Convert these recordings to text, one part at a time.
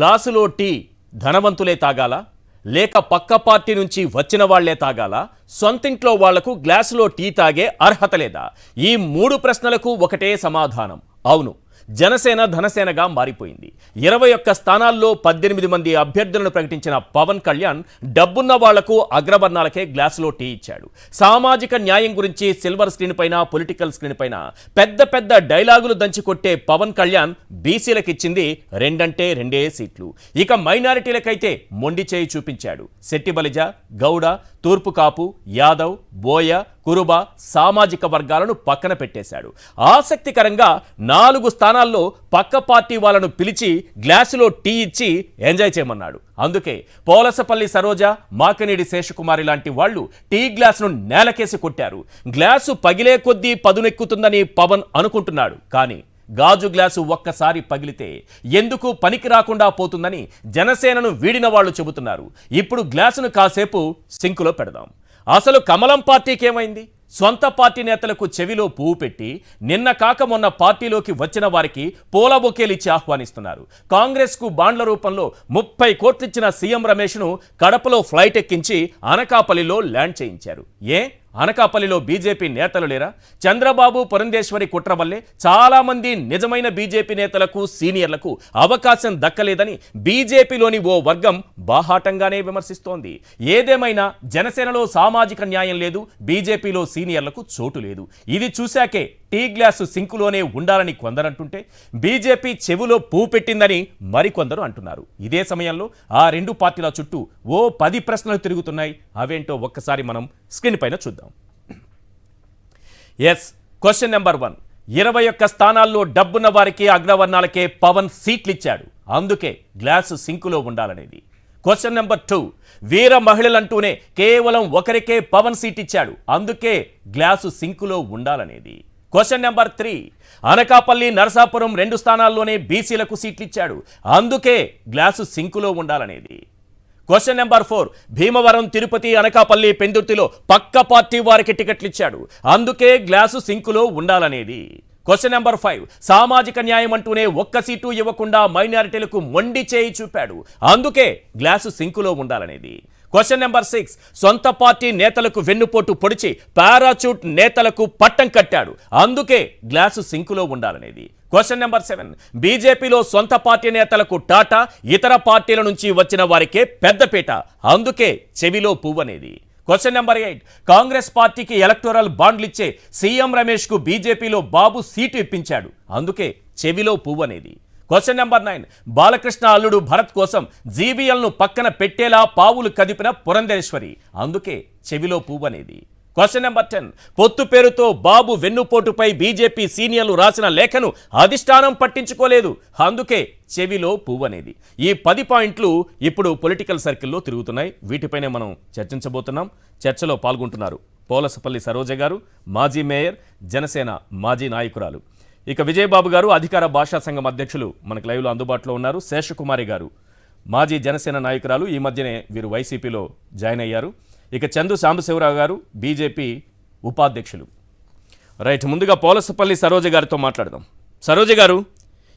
గ్లాసులో టీ ధనవంతులే తాగాల, లేక పక్క పార్టీ నుంచి వచ్చిన వాళ్లే తాగాల, సొంతింట్లో వాళ్లకు గ్లాసులో టీ తాగే అర్హత లేదా? ఈ 3 ప్రశ్నలకు ఒకటే సమాధానం, అవును. జనసేన ధనసేనగా మారిపోయింది. 21 స్థానాల్లో 18 మంది అభ్యర్థులను ప్రకటించిన పవన్ కళ్యాణ్ డబ్బున్న వాళ్లకు అగ్రవర్ణాలకే గ్లాసులో టీ ఇచ్చాడు. సామాజిక న్యాయం గురించి సిల్వర్ స్క్రీన్ పైన, పొలిటికల్ స్క్రీన్ పైన పెద్ద పెద్ద డైలాగులు దంచికొట్టే పవన్ కళ్యాణ్ బీసీలకు ఇచ్చింది 2 సీట్లు. ఇక మైనారిటీలకైతే మొండి చేయి చూపించాడు. శెట్టి బలిజ, గౌడ, తూర్పు కాపు, యాదవ్, బోయ, కురుబ సామాజిక వర్గాలను పక్కన పెట్టేశాడు. ఆసక్తికరంగా 4 స్థానాల్లో పక్క పార్టీ వాళ్ళను పిలిచి గ్లాసులో టీ ఇచ్చి ఎంజాయ్ చేయమన్నాడు. అందుకే పోలసపల్లి సరోజ, మాకనేడి శేషకుమారి లాంటి వాళ్ళు టీ గ్లాసును నేలకేసి కొట్టారు. గ్లాసు పగిలే కొద్దీ పదునెక్కుతుందని పవన్ అనుకుంటున్నాడు. కానీ గాజు గ్లాసు ఒక్కసారి పగిలితే ఎందుకు పనికి రాకుండా పోతుందని జనసేనను వీడిన వాళ్ళు చెబుతున్నారు. ఇప్పుడు గ్లాసును కాసేపు సింకులో పెడదాం. అసలు కమలం పార్టీకి ఏమైంది? సొంత పార్టీ నేతలకు చెవిలో పువ్వు పెట్టి నిన్న కాక మొన్న పార్టీలోకి వచ్చిన వారికి పూల బొకేలిచ్చి ఆహ్వానిస్తున్నారు. కాంగ్రెస్కు బాండ్ల రూపంలో 30 కోట్లిచ్చిన సీఎం రమేష్ను కడపలో ఫ్లైట్ ఎక్కించి అనకాపల్లిలో ల్యాండ్ చేయించారు. అనకాపల్లిలో బీజేపీ నేతలు లేరా? చంద్రబాబు, పురంధేశ్వరి కుట్ర వల్లే చాలా మంది నిజమైన బీజేపీ నేతలకు, సీనియర్లకు అవకాశం దక్కలేదని బీజేపీలోని ఓ వర్గం బాహాటంగానే విమర్శిస్తోంది. ఏదేమైనా జనసేనలో సామాజిక న్యాయం లేదు, బీజేపీలో సీనియర్లకు చోటు లేదు. ఇది చూశాకే టీ గ్లాసు సింకులోనే ఉండాలని కొందరంటుంటే బీజేపీ చెవులో పువ్వు పెట్టిందని మరికొందరు అంటున్నారు. ఇదే సమయంలో ఆ 2 పార్టీల చుట్టూ ఓ 10 ప్రశ్నలు తిరుగుతున్నాయి. అవేంటో ఒక్కసారి మనం స్క్రీన్ పైన చూద్దాం. Question number 1. 21 స్థానాల్లో డబ్బున్న వారికి, అగ్రవర్ణాలకే పవన్ సీట్లు ఇచ్చాడు. అందుకే గ్లాసు సింకులో ఉండాలనేది. Question number 2. వీర మహిళలంటూనే కేవలం ఒకరికే పవన్ సీట్ ఇచ్చాడు. అందుకే గ్లాసు సింకులో ఉండాలనేది. Question number 3. అనకాపల్లి, నరసాపురం 2 స్థానాల్లోనే బీసీలకు సీట్లు ఇచ్చాడు. అందుకే గ్లాసు సింకులో ఉండాలనేది. Question number 4. భీమవరం, తిరుపతి, అనకాపల్లి, పెందుర్తిలో పక్క పార్టీ వారికి టికెట్లు ఇచ్చాడు. అందుకే గ్లాసు సింకులో ఉండాలనేది. Question number 5. సామాజిక న్యాయం అంటూనే ఒక్క సీటు ఇవ్వకుండా మైనారిటీలకు మొండి చేయి చూపాడు. అందుకే గ్లాసు సింకులో ఉండాలనేది. Question number 6. సొంత పార్టీ నేతలకు వెన్నుపోటు పొడిచి పారాచూట్ నేతలకు పట్టం కట్టాడు. అందుకే గ్లాసు సింకులో ఉండాలనేది. Question number 7. బీజేపీలో సొంత పార్టీ నేతలకు టాటా, ఇతర పార్టీల నుంచి వచ్చిన వారికే పెద్దపీట. అందుకే చెవిలో పువ్వనేది. Question number 8. కాంగ్రెస్ పార్టీకి ఎలక్టోరల్ బాండ్లు ఇచ్చే సీఎం రమేష్కు బీజేపీలో బాబు సీటు ఇప్పించాడు. అందుకే చెవిలో పువ్వనేది. Question number 9. బాలకృష్ణ అల్లుడు భరత్ కోసం జీవీఎల్ను పక్కన పెట్టేలా పావులు కదిపిన పురంధేశ్వరి. అందుకే చెవిలో పువ్వనేది. Question number 10. పొత్తు పేరుతో బాబు వెన్నుపోటుపై బీజేపీ సీనియర్లు రాసిన లేఖను అధిష్టానం పట్టించుకోలేదు. అందుకే చెవిలో పువ్వనేది. ఈ 10 పాయింట్లు ఇప్పుడు పొలిటికల్ సర్కిల్లో తిరుగుతున్నాయి. వీటిపైనే మనం చర్చించబోతున్నాం. చర్చలో పాల్గొంటున్నారు పోలసపల్లి సరోజ గారు, మాజీ మేయర్, జనసేన మాజీ నాయకురాలు. ఇక విజయబాబు గారు, అధికార భాషా సంఘం అధ్యక్షులు, మనకు లైవ్లో అందుబాటులో ఉన్నారు. శేషకుమారి గారు, మాజీ జనసేన నాయకురాలు, ఈ మధ్యనే వీరు వైసీపీలో జాయిన్ అయ్యారు. ఇక చందు సాంబశివరావు గారు, బీజేపీ ఉపాధ్యక్షులు. రైట్, ముందుగా పోలసపల్లి సరోజ గారితో మాట్లాడదాం. సరోజ గారు,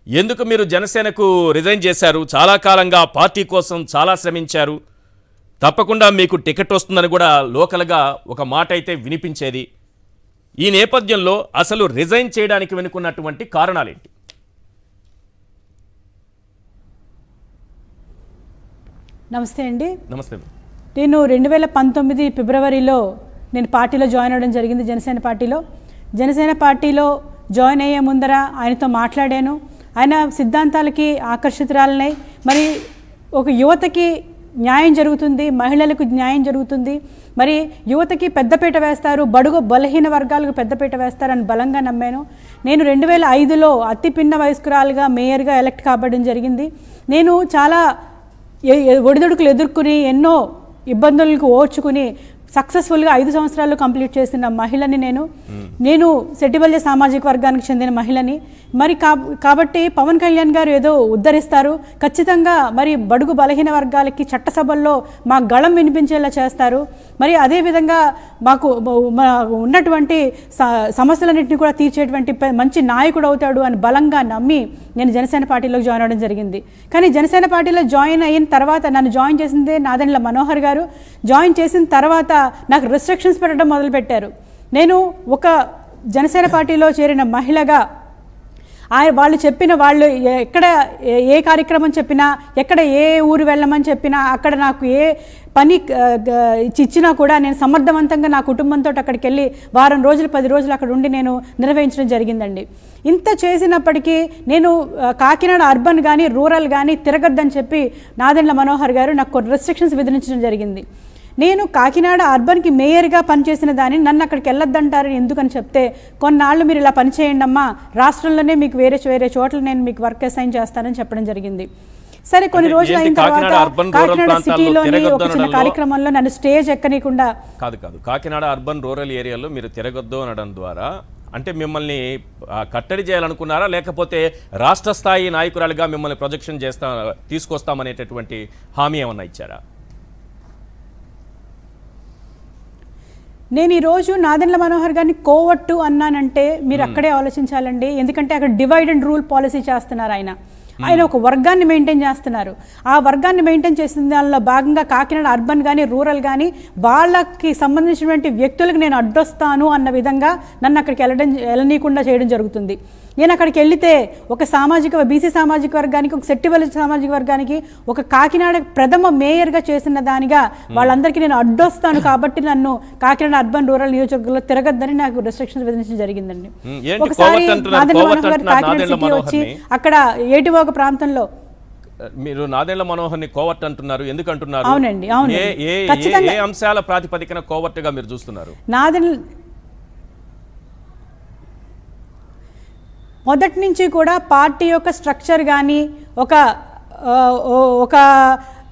ఎందుకు మీరు జనసేనకు రిజైన్ చేశారు? చాలా కాలంగా పార్టీ కోసం చాలా శ్రమించారు. తప్పకుండా మీకు టికెట్ వస్తుందని కూడా లోకల్గా ఒక మాట అయితే వినిపించేది. ఈ నేపథ్యంలో అసలు రిజైన్ చేయడానికి వెనుకున్నటువంటి కారణాలేంటి? నమస్తే అండి. నమస్తే. నేను 2019 ఫిబ్రవరిలో నేను పార్టీలో జాయిన్ అవ్వడం జరిగింది. జనసేన పార్టీలో జాయిన్ అయ్యే ముందర ఆయనతో మాట్లాడాను. ఆయన సిద్ధాంతాలకి ఆకర్షితురాలనై, మరి ఒక యువతకి న్యాయం జరుగుతుంది, మహిళలకు న్యాయం జరుగుతుంది, మరి యువతకి పెద్దపీట వేస్తారు, బడుగు బలహీన వర్గాలకు పెద్దపీట వేస్తారని బలంగా నమ్మాను. నేను 2005లో అతి పిన్న వయస్కురాలుగా మేయర్గా ఎలక్ట్ కాబడడం జరిగింది. నేను చాలా ఒడిదుడుకులు ఎదుర్కొని, ఎన్నో ఇబ్బందులకు ఓర్చుకుని సక్సెస్ఫుల్గా 5 సంవత్సరాలు కంప్లీట్ చేసిన మహిళని నేను సెట్టిబల్య సామాజిక వర్గానికి చెందిన మహిళని. మరి కాబట్టి పవన్ కళ్యాణ్ గారు ఏదో ఉద్ధరిస్తారు, ఖచ్చితంగా మరి బడుగు బలహీన వర్గాలకి చట్టసభల్లో మా గళం వినిపించేలా చేస్తారు, మరి అదేవిధంగా మాకు ఉన్నటువంటి సమస్యలన్నింటినీ కూడా తీర్చేటువంటి మంచి నాయకుడు అవుతాడు అని బలంగా నమ్మి నేను జనసేన పార్టీలోకి జాయిన్ అవ్వడం జరిగింది. కానీ జనసేన పార్టీలో జాయిన్ అయిన తర్వాత నన్ను జాయిన్ చేసిందే నాదెండ్ల మనోహర్ గారు. జాయిన్ చేసిన తర్వాత నాకు రిస్ట్రిక్షన్స్ పెట్టడం మొదలుపెట్టారు. నేను ఒక జనసేన పార్టీలో చేరిన మహిళగా వాళ్ళు ఎక్కడ ఏ కార్యక్రమం చెప్పినా, ఎక్కడ ఏ ఊరు వెళ్ళమని చెప్పినా, అక్కడ నాకు ఏ పని ఇచ్చినా కూడా నేను సమర్థవంతంగా నా కుటుంబంతో అక్కడికి వెళ్ళి వారం రోజులు 10 రోజులు అక్కడ ఉండి నేను నిర్వహించడం జరిగిందండి. ఇంత చేసినప్పటికీ నేను కాకినాడ అర్బన్ కానీ రూరల్ కానీ తిరగద్దని చెప్పి నాదెండ్ల మనోహర్ గారు నాకు కొన్ని రెస్ట్రిక్షన్స్ విధించడం జరిగింది. నేను కాకినాడ అర్బన్కి మేయర్గా పనిచేసిన దాన్ని నన్ను అక్కడికి వెళ్ళొద్దంటారని ఎందుకని చెప్తే, కొన్నాళ్ళు మీరు ఇలా పనిచేయండి అమ్మా, రాష్ట్రంలోనే మీకు వేరే చోట్ల నేను మీకు వర్క్ అసైన్ చేస్తానని చెప్పడం జరిగింది. సరే, కొన్ని రోజులు అయిన తర్వాత కాకినాడ సిటీలోని ఒక చిన్న కార్యక్రమంలో నన్ను స్టేజ్ ఎక్కనీయకుండా కాదు కాకినాడ అర్బన్ రూరల్ ఏరియాలో మీరు తిరగొద్దు అనడం ద్వారా అంటే మిమ్మల్ని కట్టడి చేయాలనుకున్నారా, లేకపోతే రాష్ట్ర స్థాయి నాయకురాలుగా మిమ్మల్ని ప్రొజెక్షన్ తీసుకొస్తామనేటటువంటి హామీ ఏమన్నా ఇచ్చారా? నేను ఈరోజు నాదెండ్ల మనోహర్ గారిని కోవట్టు అన్నానంటే మీరు అక్కడే ఆలోచించాలండి. ఎందుకంటే అక్కడ డివైడ్ అండ్ రూల్ పాలసీ చేస్తున్నారు ఆయన ఒక వర్గాన్ని మెయింటైన్ చేస్తున్నారు. ఆ వర్గాన్ని మెయింటైన్ చేసిన దానిలో భాగంగా కాకినాడ అర్బన్ కానీ రూరల్ కానీ వాళ్ళకి సంబంధించినటువంటి వ్యక్తులకు నేను అడ్డొస్తాను అన్న విధంగా నన్ను అక్కడికి వెళ్ళనీయకుండా చేయడం జరుగుతుంది. నేను అక్కడికి వెళితే ఒక బీసీ సామాజిక వర్గానికి, ఒక సెట్టిబల్య సామాజిక వర్గానికి, ఒక కాకినాడ ప్రథమ మేయర్గా చేసిన దానిగా వాళ్ళందరికీ నేను అడ్డొస్తాను కాబట్టి నన్ను కాకినాడ అర్బన్ రూరల్ నియోజకవర్గంలో తిరగద్దని నాకు రెస్ట్రిక్షన్స్ విధించడం జరిగిందండి. ఒకసారి నాదెండ్ల మనోహర్ గారు కాకినాడ సిటీ వచ్చి అక్కడ ఏటివోక ప్రాంతంలో మీరు నాదెండ్ల మనోహర్ని కోవర్ట్ అంటున్నారు, ఎందుకు అంటున్నారు? అవునండి, అవును. ఏ అంశాల ప్రాతిపదికన కోవర్ట్గా మీరు చూస్తున్నారు? మొదటి నుంచి కూడా పార్టీ యొక్క స్ట్రక్చర్ కానీ ఒక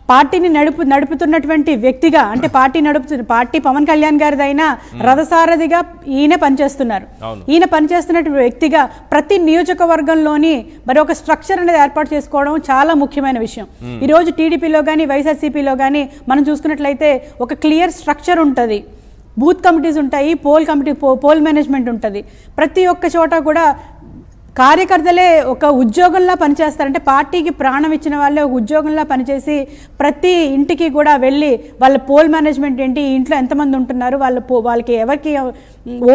పార్టీని నడుపుతున్నటువంటి వ్యక్తిగా, అంటే పార్టీ పవన్ కళ్యాణ్ గారిదైనా రథసారథిగా ఈయన పనిచేస్తున్నారు. ఈయన పనిచేస్తున్నటువంటి వ్యక్తిగా ప్రతి నియోజకవర్గంలోని మరి ఒక స్ట్రక్చర్ అనేది ఏర్పాటు చేసుకోవడం చాలా ముఖ్యమైన విషయం. ఈరోజు టీడీపీలో కానీ వైఎస్ఆర్సీపీలో కానీ మనం చూసుకున్నట్లయితే ఒక క్లియర్ స్ట్రక్చర్ ఉంటుంది. బూత్ కమిటీస్ ఉంటాయి, పోల్ మేనేజ్మెంట్ ఉంటుంది. ప్రతి ఒక్క చోట కూడా కార్యకర్తలే ఒక ఉద్యోగంలా పనిచేస్తారంటే పార్టీకి ప్రాణం ఇచ్చిన వాళ్ళే ఒక ఉద్యోగంలా పనిచేసి ప్రతి ఇంటికి కూడా వెళ్ళి వాళ్ళ పోల్ మేనేజ్మెంట్ ఏంటి, ఇంట్లో ఎంతమంది ఉంటున్నారు, వాళ్ళకి ఎవరికి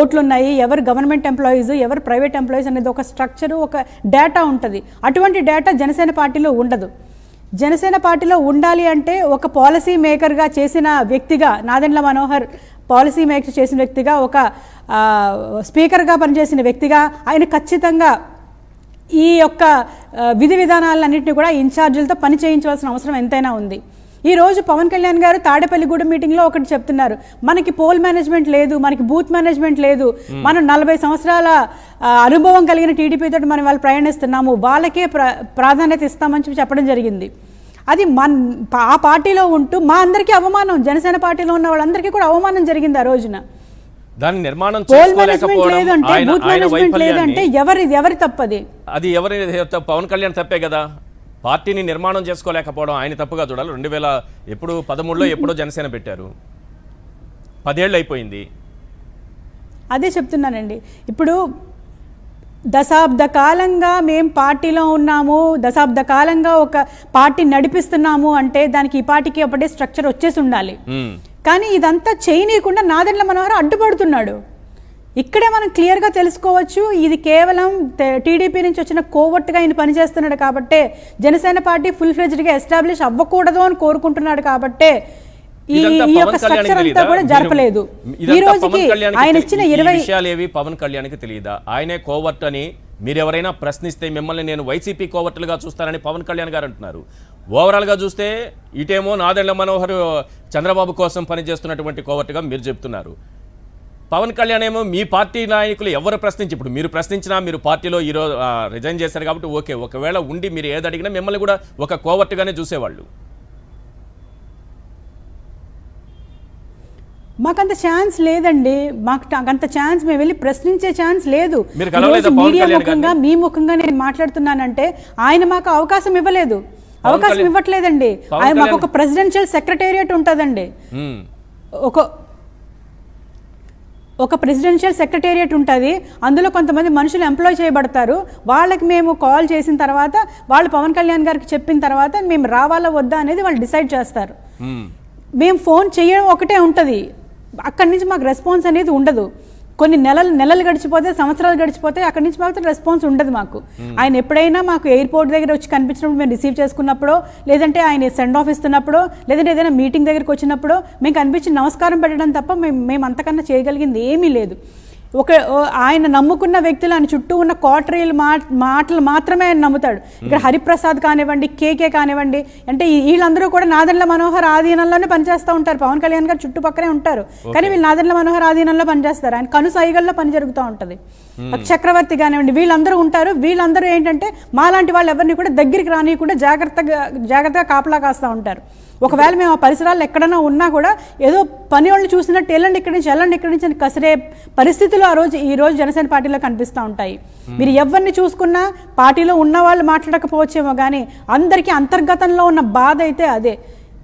ఓట్లు ఉన్నాయి, ఎవరు గవర్నమెంట్ ఎంప్లాయీస్, ఎవరు ప్రైవేట్ ఎంప్లాయీస్ అనేది ఒక స్ట్రక్చరు, ఒక డేటా ఉంటుంది. అటువంటి డేటా జనసేన పార్టీలో ఉండదు. జనసేన పార్టీలో ఉండాలి అంటే ఒక పాలసీ మేకర్గా చేసిన వ్యక్తిగా, నాదెండ్ల మనోహర్ పాలసీ మేకర్ చేసిన వ్యక్తిగా, ఒక స్పీకర్గా పనిచేసిన వ్యక్తిగా ఆయన ఖచ్చితంగా ఈ యొక్క విధి విధానాలన్నింటినీ కూడా ఇన్ఛార్జీలతో పని చేయించవలసిన అవసరం ఎంతైనా ఉంది. ఈరోజు పవన్ కళ్యాణ్ గారు తాడేపల్లిగూడెం మీటింగ్లో ఒకటి చెప్తున్నారు, మనకి పోల్ మేనేజ్మెంట్ లేదు, మనకి బూత్ మేనేజ్మెంట్ లేదు, మనం 40 సంవత్సరాల అనుభవం కలిగిన టీడీపీతో మనం వాళ్ళు ప్రయాణిస్తున్నాము, వాళ్ళకే ప్రాధాన్యత ఇస్తామని చెప్పడం జరిగింది. అది ఆ పార్టీలో ఉంటూ మా అందరికీ అవమానం, జనసేన పార్టీలో ఉన్న వాళ్ళందరికీ కూడా అవమానం జరిగింది ఆ రోజున. దాని నిర్మాణం లేదంటే ఎవరి తప్పది? అది ఎవరి పవన్ కళ్యాణ్ తప్పే కదా. పార్టీని నిర్మాణం చేసుకోలేకపోవడం ఆయన తప్పుగా చూడాలి. 2013లో ఎప్పుడో జనసేన పెట్టారు, 10 ఏళ్ళు అయిపోయింది. అదే చెప్తున్నానండి. ఇప్పుడు దశాబ్ద కాలంగా మేము పార్టీలో ఉన్నాము, దశాబ్ద కాలంగా ఒక పార్టీ నడిపిస్తున్నాము అంటే దానికి ఈ పార్టీకి అప్పుడే స్ట్రక్చర్ వచ్చేసి ఉండాలి. కానీ ఇదంతా చేయనీయకుండా నాదెండ్ల మనోహర్ అడ్డుపడుతున్నాడు. ఇక్కడే మనం క్లియర్గా తెలుసుకోవచ్చు, ఇది కేవలం టీడీపీ నుంచి వచ్చిన కోవట్టుగా ఆయన పనిచేస్తున్నాడు కాబట్టే, జనసేన పార్టీ ఫుల్ ఫ్లెడ్జ్డ్గా ఎస్టాబ్లిష్ అవ్వకూడదు అని కోరుకుంటున్నాడు కాబట్టే ఈ యొక్క స్ట్రక్చర్ అంతా కూడా జరపలేదు. ఈ రోజుకి ఆయన ఇచ్చిన 20 విషయాలు ఏవి పవన్ కళ్యాణ్కి తెలియదా? ఆయనే కోవర్ట్ అని మీరు ఎవరైనా ప్రశ్నిస్తే మిమ్మల్ని నేను వైసీపీ కోవర్టులుగా చూస్తానని పవన్ కళ్యాణ్ గారు అంటున్నారు. ఓవరాల్గా చూస్తే ఇటేమో నాదెండ్ల మనోహర్ చంద్రబాబు కోసం పనిచేస్తున్నటువంటి కోవర్టుగా మీరు చెప్తున్నారు. పవన్ కళ్యాణ్ ఏమో మీ పార్టీ నాయకులు ఎవరు ఇప్పుడు మీరు ప్రశ్నించినా మీరు పార్టీలో ఈరోజు రిజైన్ చేశారు కాబట్టి ఓకే, ఒకవేళ ఉండి మీరు ఏది అడిగినా మిమ్మల్ని కూడా ఒక కోవర్టుగానే చూసేవాళ్ళు. మాకంత ఛాన్స్ లేదండి, మాకు అంత ఛాన్స్ మేము వెళ్ళి ప్రశ్నించే ఛాన్స్ లేదు. మీడియా ముఖంగా మీ ముఖంగా నేను మాట్లాడుతున్నానంటే ఆయన మాకు అవకాశం ఇవ్వలేదు, అవకాశం ఇవ్వట్లేదండి. ఆయన మాకు ఒక ప్రెసిడెన్షియల్ సెక్రటేరియట్ ఉంటుందండి, ఒక ప్రెసిడెన్షియల్ సెక్రటేరియట్ ఉంటుంది, అందులో కొంతమంది మనుషులు ఎంప్లాయ్ చేయబడతారు. వాళ్ళకి మేము కాల్ చేసిన తర్వాత వాళ్ళు పవన్ కళ్యాణ్ గారికి చెప్పిన తర్వాత మేము రావాలా వద్దా అనేది వాళ్ళు డిసైడ్ చేస్తారు. మేము ఫోన్ చేయడం ఒకటే ఉంటుంది, అక్కడి నుంచి మాకు రెస్పాన్స్ అనేది ఉండదు. కొన్ని నెలలు గడిచిపోతే, సంవత్సరాలు గడిచిపోతే అక్కడి నుంచి మాకు రెస్పాన్స్ ఉండదు మాకు. ఆయన ఎప్పుడైనా మాకు ఎయిర్పోర్ట్ దగ్గర వచ్చి కనిపించినప్పుడు మేము రిసీవ్ చేసుకున్నప్పుడో, లేదంటే ఆయన సెండ్ ఆఫ్ ఇస్తున్నప్పుడో, లేదంటే ఏదైనా మీటింగ్ దగ్గరికి వచ్చినప్పుడో మేము కనిపించి నమస్కారం పెట్టడం తప్ప మేము అంతకన్నా చేయగలిగింది ఏమీ లేదు. ఆయన నమ్ముకున్న వ్యక్తులు ఆయన చుట్టూ ఉన్న క్వార్టరీలు మాటలు మాత్రమే ఆయన నమ్ముతాడు. ఇక్కడ హరిప్రసాద్ కానివ్వండి, కేకే కానివ్వండి, అంటే వీళ్ళందరూ కూడా నాదెండ్ల మనోహర్ ఆధీనంలోనే పనిచేస్తూ ఉంటారు. పవన్ కళ్యాణ్ గారు చుట్టుపక్కనే ఉంటారు, కానీ వీళ్ళు నాదెండ్ల మనోహర్ ఆధీనంలో పనిచేస్తారు. ఆయన కనుసైగల్లో పని జరుగుతూ ఉంటుంది. చక్రవర్తి కానివ్వండి, వీళ్ళందరూ ఉంటారు. వీళ్ళందరూ ఏంటంటే మాలాంటి వాళ్ళు ఎవరిని కూడా దగ్గరికి రానియకుండా జాగ్రత్తగా కాపలా కాస్తూ ఉంటారు. ఒకవేళ మేము ఆ పరిసరాలు ఎక్కడైనా ఉన్నా కూడా ఏదో పని వాళ్ళు చూసినట్టు వెళ్ళండి ఇక్కడి నుంచి అని కసిరే పరిస్థితులు ఈ రోజు జనసేన పార్టీలో కనిపిస్తూ ఉంటాయి. మీరు ఎవరిని చూసుకున్నా పార్టీలో ఉన్న వాళ్ళు మాట్లాడకపోవచ్చేమో కానీ అందరికీ అంతర్గతంలో ఉన్న బాధ అయితే అదే.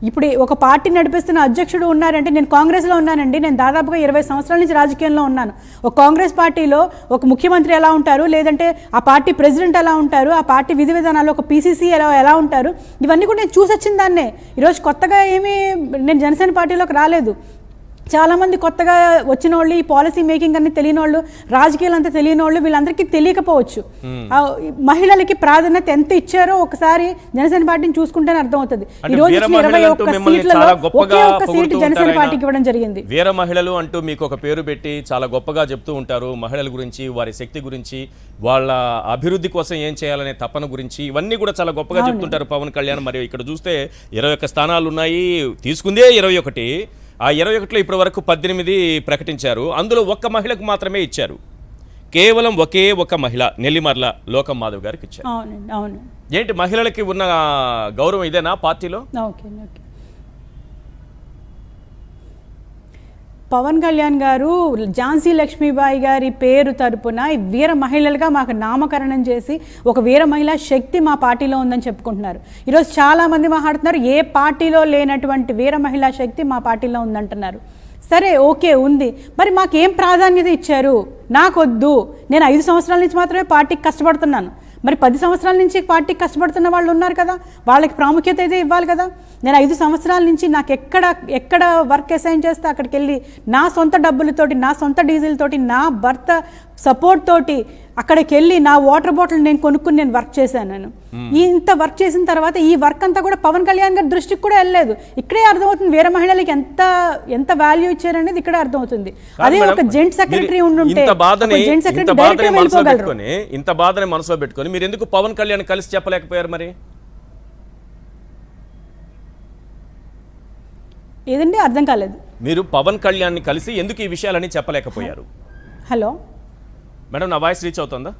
ఇప్పుడు ఒక పార్టీ నడిపిస్తున్న అధ్యక్షుడు ఉన్నారంటే, నేను కాంగ్రెస్లో ఉన్నానండి, నేను దాదాపుగా 20 సంవత్సరాల నుంచి రాజకీయంలో ఉన్నాను. ఒక కాంగ్రెస్ పార్టీలో ఒక ముఖ్యమంత్రి ఎలా ఉంటారు, లేదంటే ఆ పార్టీ ప్రెసిడెంట్ ఎలా ఉంటారు, ఆ పార్టీ విధి విధానాలు, ఒక పీసీసీ ఎలా ఉంటారు, ఇవన్నీ కూడా నేను చూసి వచ్చిన దాన్నే. ఈరోజు కొత్తగా నేను జనసేన పార్టీలోకి రాలేదు. చాలామంది కొత్తగా వచ్చిన వాళ్ళు, ఈ పాలసీ మేకింగ్ అన్ని తెలియని వాళ్ళు, రాజకీయాలు అంతా తెలియని వాళ్ళు, వీళ్ళందరికీ తెలియకపోవచ్చు. మహిళలకి ప్రాధాన్యత ఎంత ఇచ్చారో ఒకసారి జనసేన పార్టీని చూసుకుంటేనే అర్థమవుతుంది. ఈ రోజు 21 సీట్లలో ఒకే ఒక్క సీటు జనసేన పార్టీకి ఇవ్వడం జరిగింది. వీర మహిళలు అంటూ మీకు ఒక పేరు పెట్టి చాలా గొప్పగా చెప్తూ ఉంటారు. మహిళల గురించి, వారి శక్తి గురించి, వాళ్ళ అభివృద్ధి కోసం ఏం చేయాలనే తపన గురించి, ఇవన్నీ కూడా చాలా గొప్పగా చెప్తుంటారు పవన్ కళ్యాణ్. మరియు ఇక్కడ చూస్తే 21 స్థానాలు ఉన్నాయి, తీసుకుందే 21. ఆ 21లో ఇప్పటి వరకు 18 ప్రకటించారు. అందులో ఒక్క మహిళకు మాత్రమే ఇచ్చారు. కేవలం ఒకే ఒక మహిళ, నెల్లిమర్ల లోకం మాధవ్ గారికి ఇచ్చారు. ఏంటి మహిళలకి ఉన్న గౌరవం ఇదేనా పార్టీలో? పవన్ కళ్యాణ్ గారు ఝాన్సీ లక్ష్మీబాయి గారి పేరు తరపున వీర మహిళలుగా మాకు నామకరణం చేసి ఒక వీర మహిళా శక్తి మా పార్టీలో ఉందని చెప్పుకుంటున్నారు. ఈరోజు చాలామంది మాట్లాడుతున్నారు, ఏ పార్టీలో లేనటువంటి వీర మహిళా శక్తి మా పార్టీలో ఉందంటున్నారు. సరే, ఓకే, ఉంది. మరి మాకేం ప్రాధాన్యత ఇచ్చారు? నాకొద్దు, నేను 5 సంవత్సరాల నుంచి మాత్రమే పార్టీకి కష్టపడుతున్నాను. మరి 10 సంవత్సరాల నుంచి పార్టీకి కష్టపడుతున్న వాళ్ళు ఉన్నారు కదా, వాళ్ళకి ప్రాముఖ్యత అయితే ఇవ్వాలి కదా. నేను 5 సంవత్సరాల నుంచి నాకు ఎక్కడ వర్క్ అసైన్ చేస్తే అక్కడికి వెళ్ళి నా సొంత డబ్బులతోటి, నా సొంత డీజిల్ తోటి, నా భర్త సపోర్ట్ తోటి అక్కడికి వెళ్ళి నా వాటర్ బాటిల్ నేను కొనుక్కుని నేను వర్క్ చేశాను. నేను ఇంత వర్క్ చేసిన తర్వాత ఈ వర్క్ అంతా కూడా పవన్ కళ్యాణ్ గారి దృష్టికి కూడా వెళ్ళలేదు. ఇక్కడే అర్థమవుతుంది వేరే మహిళలకి ఎంత వాల్యూ ఇచ్చారనేది ఇక్కడే అర్థమవుతుంది. అదే ఒక జెంట్ సెక్రటరీ ఉండుంటే, జెంట్ సెక్రటరీ డైరెక్ట్ గా వెళ్ళిపోగలరు. ఇంత బాధని మనసులో పెట్టుకొని మీరు ఎందుకు పవన్ కళ్యాణ్ కలిసి చెప్పలేకపోయారు? మరి ఏదండి, అర్థం కాలేదు. మీరు పవన్ కళ్యాణ్ కలిసి ఎందుకు ఈ విషయాలని చెప్పలేకపోయారు? హలో మేడం, నా వాయిస్ రీచ్ అవుతుందా?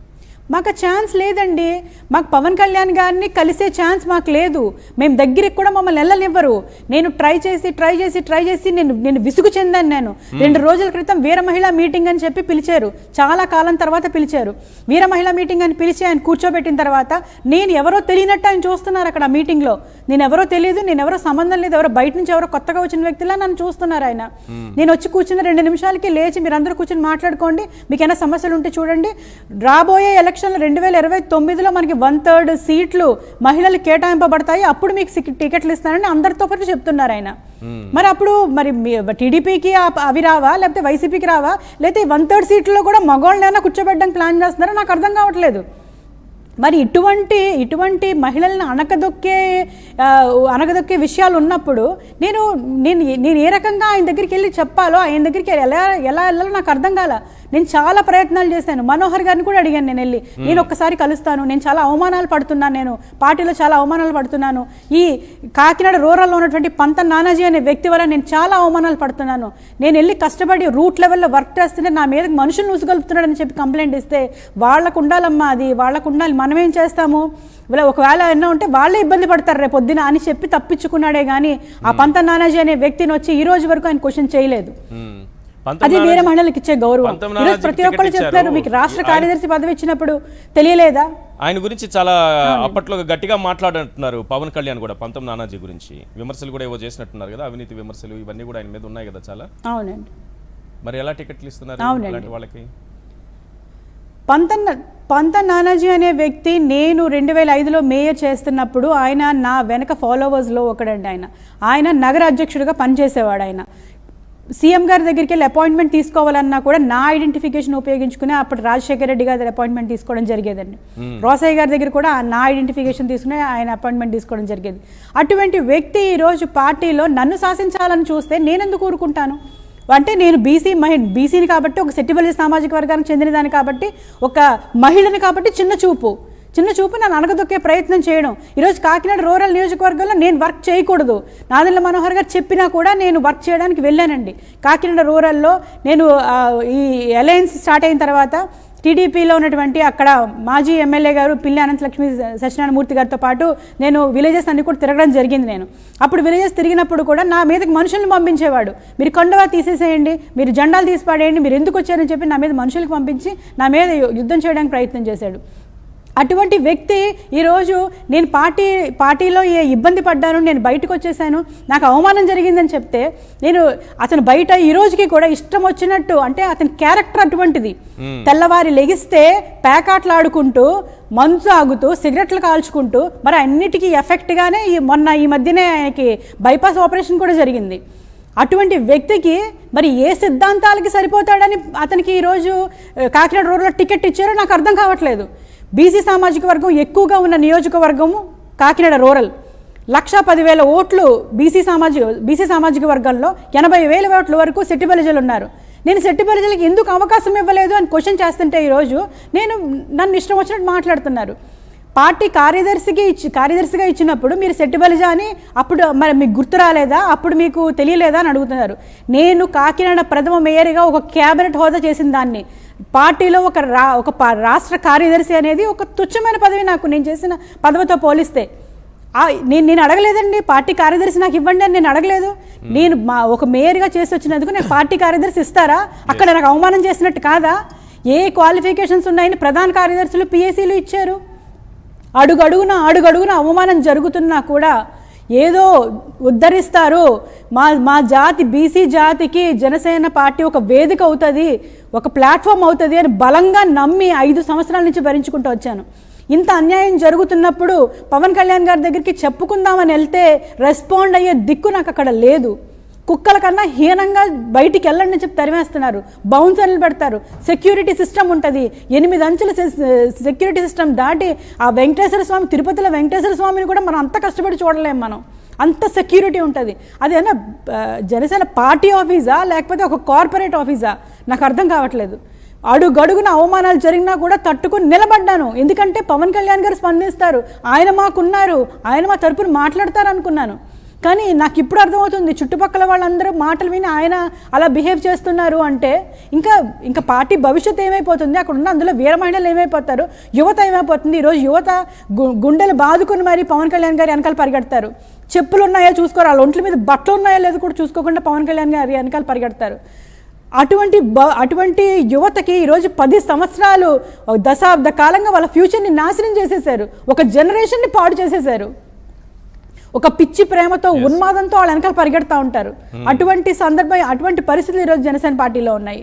మాకు ఛాన్స్ లేదండి. మాకు పవన్ కళ్యాణ్ గారిని కలిసే ఛాన్స్ మాకు లేదు. మేము దగ్గరికి కూడా మమ్మల్ని వెళ్ళనివ్వరు. నేను ట్రై చేసి నేను విసుగు చెందాను. నేను 2 రోజుల క్రితం వీర మహిళా మీటింగ్ అని చెప్పి పిలిచారు, చాలా కాలం తర్వాత పిలిచారు. వీర మహిళా మీటింగ్ అని పిలిచి ఆయన కూర్చోబెట్టిన తర్వాత నేను ఎవరో తెలియనట్టు ఆయన చూస్తున్నారు అక్కడ ఆ మీటింగ్లో. నేను ఎవరో తెలియదు, నేను ఎవరో సంబంధం లేదు, ఎవరో బయట నుంచి ఎవరో కొత్తగా వచ్చిన వ్యక్తిలా నన్ను చూస్తున్నారు ఆయన. నేను వచ్చి కూర్చున్న 2 నిమిషాలకి లేచి మీరందరూ కూర్చొని మాట్లాడుకోండి, మీకేమైనా సమస్యలు ఉంటే చూడండి, రాబోయే ఎలక్షన్లో 2029లో మనకి 1/3 సీట్లు మహిళలు కేటాయింపబడతాయి, అప్పుడు మీకు టికెట్లు ఇస్తానని అందరితో పాటు చెప్తున్నారు ఆయన. మరి అప్పుడు టీడీపీకి అవి రావా, లేకపోతే వైసీపీకి రావా, లేకపోతే 1/3 సీట్లలో కూడా మగవాళ్ళనైనా కూర్చోబెట్టడానికి ప్లాన్ చేస్తున్నారో నాకు అర్థం కావట్లేదు. మరి ఇటువంటి మహిళలను అణగదొక్కే విషయాలు ఉన్నప్పుడు నేను ఏ రకంగా ఆయన దగ్గరికి వెళ్ళి చెప్పాలో, ఆయన దగ్గరికి ఎలా వెళ్ళాలో నాకు అర్థం కాల. నేను చాలా ప్రయత్నాలు చేశాను. మనోహర్ గారిని కూడా అడిగాను, నేను వెళ్ళి నేను ఒక్కసారి కలుస్తాను, నేను చాలా అవమానాలు పడుతున్నాను, నేను పార్టీలో చాలా అవమానాలు పడుతున్నాను, ఈ కాకినాడ రూరల్లో ఉన్నటువంటి పంత నానాజీ అనే వ్యక్తి వల్ల నేను చాలా అవమానాలు పడుతున్నాను, నేను వెళ్ళి కష్టపడి రూట్ లెవెల్లో వర్క్ చేస్తుంటే నా మీద మనుషులు ఉసుగొలుపుతున్నాడని చెప్పి కంప్లైంట్ ఇస్తే వాళ్ళకు ఉండాలమ్మా, అది వాళ్ళకు ఉండాలి, మనం ఏం చేస్తాము, ఒకవేళ ఎన్నో ఉంటే వాళ్ళే ఇబ్బంది పడతారు రేపు పొద్దున అని చెప్పి తప్పించుకున్నాడే కానీ ఆ పంత నానాజీ అనే వ్యక్తిని వచ్చి ఈ రోజు వరకు ఆయన క్వశ్చన్ చేయలేదు. అది వేరే మహిళలకు ఇచ్చే గౌరవం. ఈరోజు ప్రతి ఒక్కరు చెప్తారు మీకు రాష్ట్ర కార్యదర్శి పదవి ఇచ్చినప్పుడు తెలియలేదా? ఆయన గురించి చాలా అప్పట్లో గట్టిగా మాట్లాడుతున్నారు పవన్ కళ్యాణ్ కూడా పంతం నానాజీ గురించి విమర్శలు కూడా ఏవో చేసినట్టున్నారు కదా, అవినీతి విమర్శలు ఇవన్నీ కూడా ఆయన మీద ఉన్నాయి కదా చాలా. అవునండి. మరి ఎలా టికెట్లు ఇస్తున్నారు అలాంటి వాళ్ళకి? పంత నానాజీ అనే వ్యక్తి నేను 2005లో మేయర్ చేస్తున్నప్పుడు ఆయన నా వెనక ఫాలోవర్స్లో ఒకడండి. ఆయన నగర అధ్యక్షుడిగా పనిచేసేవాడు. ఆయన సీఎం గారి దగ్గరికి వెళ్ళి అపాయింట్మెంట్ తీసుకోవాలన్నా కూడా నా ఐడెంటిఫికేషన్ ఉపయోగించుకుని అప్పుడు రాజశేఖర రెడ్డి గారి అపాయింట్మెంట్ తీసుకోవడం జరిగేదండి. రోసయ్య గారి దగ్గర కూడా నా ఐడెంటిఫికేషన్ తీసుకుని ఆయన అపాయింట్మెంట్ తీసుకోవడం జరిగేది. అటువంటి వ్యక్తి ఈరోజు పార్టీలో నన్ను శాసించాలని చూస్తే నేనెందుకు ఊరుకుంటాను? అంటే నేను బీసీని కాబట్టి, ఒక సెట్టిబలిజ సామాజిక వర్గానికి చెందినదాన్ని కాబట్టి, ఒక మహిళని కాబట్టి చిన్న చూపు నన్ను అనగదొక్కే ప్రయత్నం చేయడం. ఈరోజు కాకినాడ రూరల్ నియోజకవర్గంలో నేను వర్క్ చేయకూడదు, నాదెండ్ల మనోహర్ గారు చెప్పినా కూడా నేను వర్క్ చేయడానికి వెళ్ళానండి. కాకినాడ రూరల్లో నేను ఈ అలయన్స్ స్టార్ట్ అయిన తర్వాత టీడీపీలో ఉన్నటువంటి అక్కడ మాజీ ఎమ్మెల్యే గారు పిల్లి అనంతలక్ష్మి సత్యనారాయణమూర్తి గారితో పాటు నేను విలేజెస్ అన్ని కూడా తిరగడం జరిగింది. నేను అప్పుడు విలేజెస్ తిరిగినప్పుడు కూడా నా మీదకి మనుషులను పంపించేవాడు, మీరు కండువా తీసేసేయండి, మీరు జెండాలు తీసి పడేయండి, మీరు ఎందుకు వచ్చారని చెప్పి నా మీద మనుషులకు పంపించి నా మీద యుద్ధం చేయడానికి ప్రయత్నం చేశాడు. అటువంటి వ్యక్తి ఈరోజు నేను పార్టీలో ఏ ఇబ్బంది పడ్డాను, నేను బయటకు వచ్చేసాను, నాకు అవమానం జరిగిందని చెప్తే నేను అతను బయట ఈ రోజుకి కూడా ఇష్టం వచ్చినట్టు, అంటే అతని క్యారెక్టర్ అటువంటిది. తెల్లవారి లెగిస్తే పేకాట్లు ఆడుకుంటూ, మంచు ఆగుతూ, సిగరెట్లు కాల్చుకుంటూ, మరి అన్నిటికీ ఎఫెక్ట్గానే ఈ మధ్యనే ఆయనకి బైపాస్ ఆపరేషన్ కూడా జరిగింది. అటువంటి వ్యక్తికి మరి ఏ సిద్ధాంతాలకి సరిపోతాడని అతనికి ఈరోజు కాకినాడ రూరల్ టికెట్ ఇచ్చారో నాకు అర్థం కావట్లేదు. బీసీ సామాజిక వర్గం ఎక్కువగా ఉన్న నియోజకవర్గము కాకినాడ రూరల్. 1,10,000 ఓట్లు బీసీ సామాజిక వర్గంలో 80,000 ఓట్ల వరకు సెట్టిబలిజలు ఉన్నారు. నేను సెట్టిబలిజలకి ఎందుకు అవకాశం ఇవ్వలేదు అని క్వశ్చన్ చేస్తుంటే ఈరోజు నన్ను ఇష్టం వచ్చినట్టు మాట్లాడుతున్నారు. పార్టీ కార్యదర్శిగా ఇచ్చినప్పుడు మీరు సెట్టిబలిజా అని అప్పుడు మరి మీకు గుర్తు రాలేదా, అప్పుడు మీకు తెలియలేదా అని అడుగుతున్నారు. నేను కాకినాడ ప్రథమ మేయర్గా ఒక క్యాబినెట్ హోదా చేసిన దాన్ని, పార్టీలో ఒక రాష్ట్ర కార్యదర్శి అనేది ఒక తుచ్చమైన పదవి నాకు, నేను చేసిన పదవితో పోలిస్తే. నేను అడగలేదండి పార్టీ కార్యదర్శి నాకు ఇవ్వండి అని నేను అడగలేదు. నేను ఒక మేయర్గా చేసి వచ్చినందుకు నాకు పార్టీ కార్యదర్శి ఇస్తారా? అక్కడ నాకు అవమానం చేసినట్టు కాదా? ఏ క్వాలిఫికేషన్స్ ఉన్నాయని ప్రధాన కార్యదర్శులు పిఎస్సీలు ఇచ్చారు. అడుగడుగున అవమానం జరుగుతున్నా కూడా ఏదో ఉద్ధరిస్తారు, మా జాతి బీసీ జాతికి జనసేన పార్టీ ఒక వేదిక అవుతుంది, ఒక ప్లాట్ఫామ్ అవుతుంది అని బలంగా నమ్మి 5 సంవత్సరాల నుంచి భరించుకుంటూ వచ్చాను. ఇంత అన్యాయం జరుగుతున్నప్పుడు పవన్ కళ్యాణ్ గారి దగ్గరికి చెప్పుకుందామని వెళ్తే రెస్పాండ్ అయ్యే దిక్కు నాకు అక్కడ లేదు. కుక్కల కన్నా హీనంగా బయటికి వెళ్ళండి చెప్పి తరిమేస్తున్నారు, బౌన్సర్లు పెడతారు, సెక్యూరిటీ సిస్టమ్ ఉంటుంది, 8 అంచుల సెక్యూరిటీ సిస్టమ్ దాటి ఆ వెంకటేశ్వర స్వామి, తిరుపతిలో వెంకటేశ్వర స్వామిని కూడా మనం అంత కష్టపడి చూడలేం, మనం అంత సెక్యూరిటీ ఉంటుంది. అదేనా జనసేన పార్టీ ఆఫీసా లేకపోతే ఒక కార్పొరేట్ ఆఫీసా నాకు అర్థం కావట్లేదు. అడుగడుగున అవమానాలు జరిగినా కూడా తట్టుకుని నిలబడ్డాను, ఎందుకంటే పవన్ కళ్యాణ్ గారు స్పందిస్తారు, ఆయన మాకున్నారు, ఆయన మా తరపున మాట్లాడతారు అనుకున్నాను. కానీ నాకు ఇప్పుడు అర్థమవుతుంది, చుట్టుపక్కల వాళ్ళందరూ మాటలు విని ఆయన అలా బిహేవ్ చేస్తున్నారు అంటే ఇంకా పార్టీ భవిష్యత్తు ఏమైపోతుంది, అక్కడ ఉన్న అందులో వీర మహిళలు ఏమైపోతారు, యువత ఏమైపోతుంది. ఈరోజు యువత గుండెలు బాదుకుని మరి పవన్ కళ్యాణ్ గారి వెనకాల పరిగెడతారు. చెప్పులు ఉన్నాయో చూసుకోరు, వాళ్ళ ఒంట్ల మీద బట్టలు ఉన్నాయో లేదో కూడా చూసుకోకుండా పవన్ కళ్యాణ్ గారి వెనకాల పరిగెడతారు. అటువంటి యువతకి ఈరోజు 10 సంవత్సరాలు, దశాబ్ద కాలంగా వాళ్ళ ఫ్యూచర్ని నాశనం చేసేశారు, ఒక జనరేషన్ని పాడు చేసేశారు. ఒక పిచ్చి ప్రేమతో, ఉన్మాదంతో వాళ్ళ వెనకాల పరిగెడతా ఉంటారు. అటువంటి సందర్భం, అటువంటి పరిస్థితులు ఈరోజు జనసేన పార్టీలో ఉన్నాయి.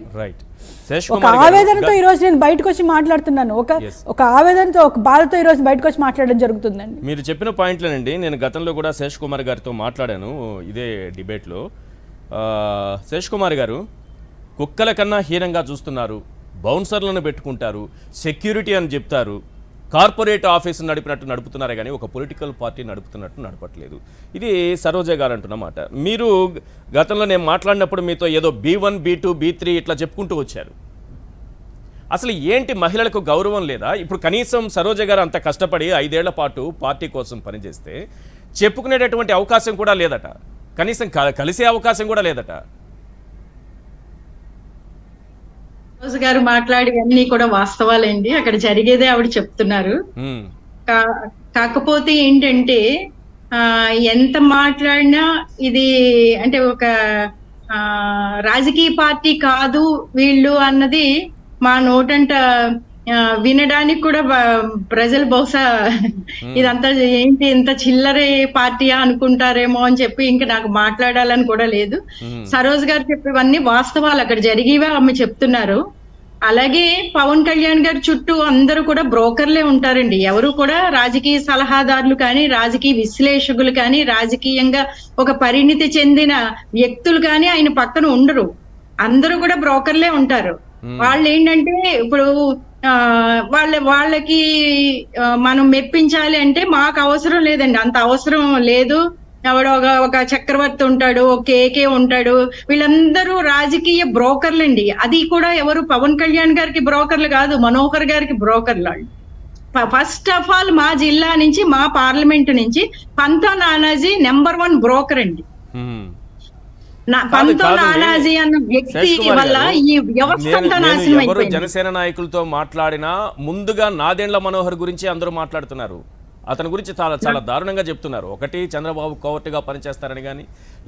ఒక ఆవేదనతో ఈరోజు నేను బయటకు వచ్చి మాట్లాడుతున్నాను, ఒక ఆవేదనతో, ఒక బాధతో ఈరోజు బయటకు వచ్చి మాట్లాడడం జరుగుతుందండి. మీరు చెప్పిన పాయింట్లేనండి. నేను గతంలో కూడా శేష్ కుమార్ గారితో మాట్లాడాను ఇదే డిబేట్లో. శేష్ కుమార్ గారు కుక్కల కన్నా హీనంగా చూస్తున్నారు, బౌన్సర్లను పెట్టుకుంటారు, సెక్యూరిటీ అని చెప్తారు, కార్పొరేట్ ఆఫీసు నడిపినట్టు నడుపుతున్నారే కానీ ఒక పొలిటికల్ పార్టీ నడుపుతున్నట్టు నడపట్లేదు. ఇది సరోజ గారు అంటున్నమాట. మీరు గతంలో నేను మాట్లాడినప్పుడు మీతో ఏదో B1, B2, B3 ఇట్లా చెప్పుకుంటూ వచ్చారు. అసలు ఏంటి మహిళలకు గౌరవం లేదా? ఇప్పుడు కనీసం సరోజ గారు అంత కష్టపడి 5 ఏళ్ల పాటు పార్టీ కోసం పనిచేస్తే చెప్పుకునేటటువంటి అవకాశం కూడా లేదట, కనీసం కలిసే అవకాశం కూడా లేదట. రోజు గారు మాట్లాడి కూడా వాస్తవాలేండి, అక్కడ జరిగేదే ఆవిడ చెప్తున్నారు. కాకపోతే ఏంటంటే ఎంత మాట్లాడినా ఇది అంటే ఒక రాజకీయ పార్టీ కాదు వీళ్ళు అన్నది మా నోటంట వినడానికి కూడా ప్రజలు బహుశా ఇదంతా ఏంటి ఇంత చిల్లరే పార్టీయా అనుకుంటారేమో అని చెప్పి ఇంకా నాకు మాట్లాడాలని కూడా లేదు. సరోజ్ గారు చెప్పేవన్నీ వాస్తవాలు, అక్కడ జరిగేవే ఆమె చెప్తున్నారు. అలాగే పవన్ కళ్యాణ్ గారి చుట్టూ అందరూ కూడా బ్రోకర్లే ఉంటారండి. ఎవరు కూడా రాజకీయ సలహాదారులు కానీ, రాజకీయ విశ్లేషకులు కానీ, రాజకీయంగా ఒక పరిణితి చెందిన వ్యక్తులు కానీ ఆయన పక్కన ఉండరు. అందరూ కూడా బ్రోకర్లే ఉంటారు. వాళ్ళు ఏంటంటే ఇప్పుడు వాళ్ళకి మనం మెప్పించాలి అంటే మాకు అవసరం లేదండి, అంత అవసరం లేదు. ఎవడో ఒక చక్రవర్తి ఉంటాడు, ఒక కేకే ఉంటాడు, వీళ్ళందరూ రాజకీయ బ్రోకర్లండి. అది కూడా ఎవరు పవన్ కళ్యాణ్ గారికి బ్రోకర్లు కాదు, మనోహర్ గారికి బ్రోకర్లు. ఫస్ట్ ఆఫ్ ఆల్ మా జిల్లా నుంచి, మా పార్లమెంట్ నుంచి పంతో నానాజీ నెంబర్ 1 బ్రోకర్ అండి. పంతో నానాజీ అన్న వ్యక్తి వల్ల ఈ వ్యవస్థ నాశనం అయిపోయింది. జనసేన నాయకులతో మాట్లాడినా ముందుగా నాదెండ్ల మనోహర్ గురించి అందరూ మాట్లాడుతున్నారు. అతని గురించి చాలా దారుణంగా చెప్తున్నారు. ఒకటి చంద్రబాబు కోవర్టుగా పనిచేస్తారని కానీ,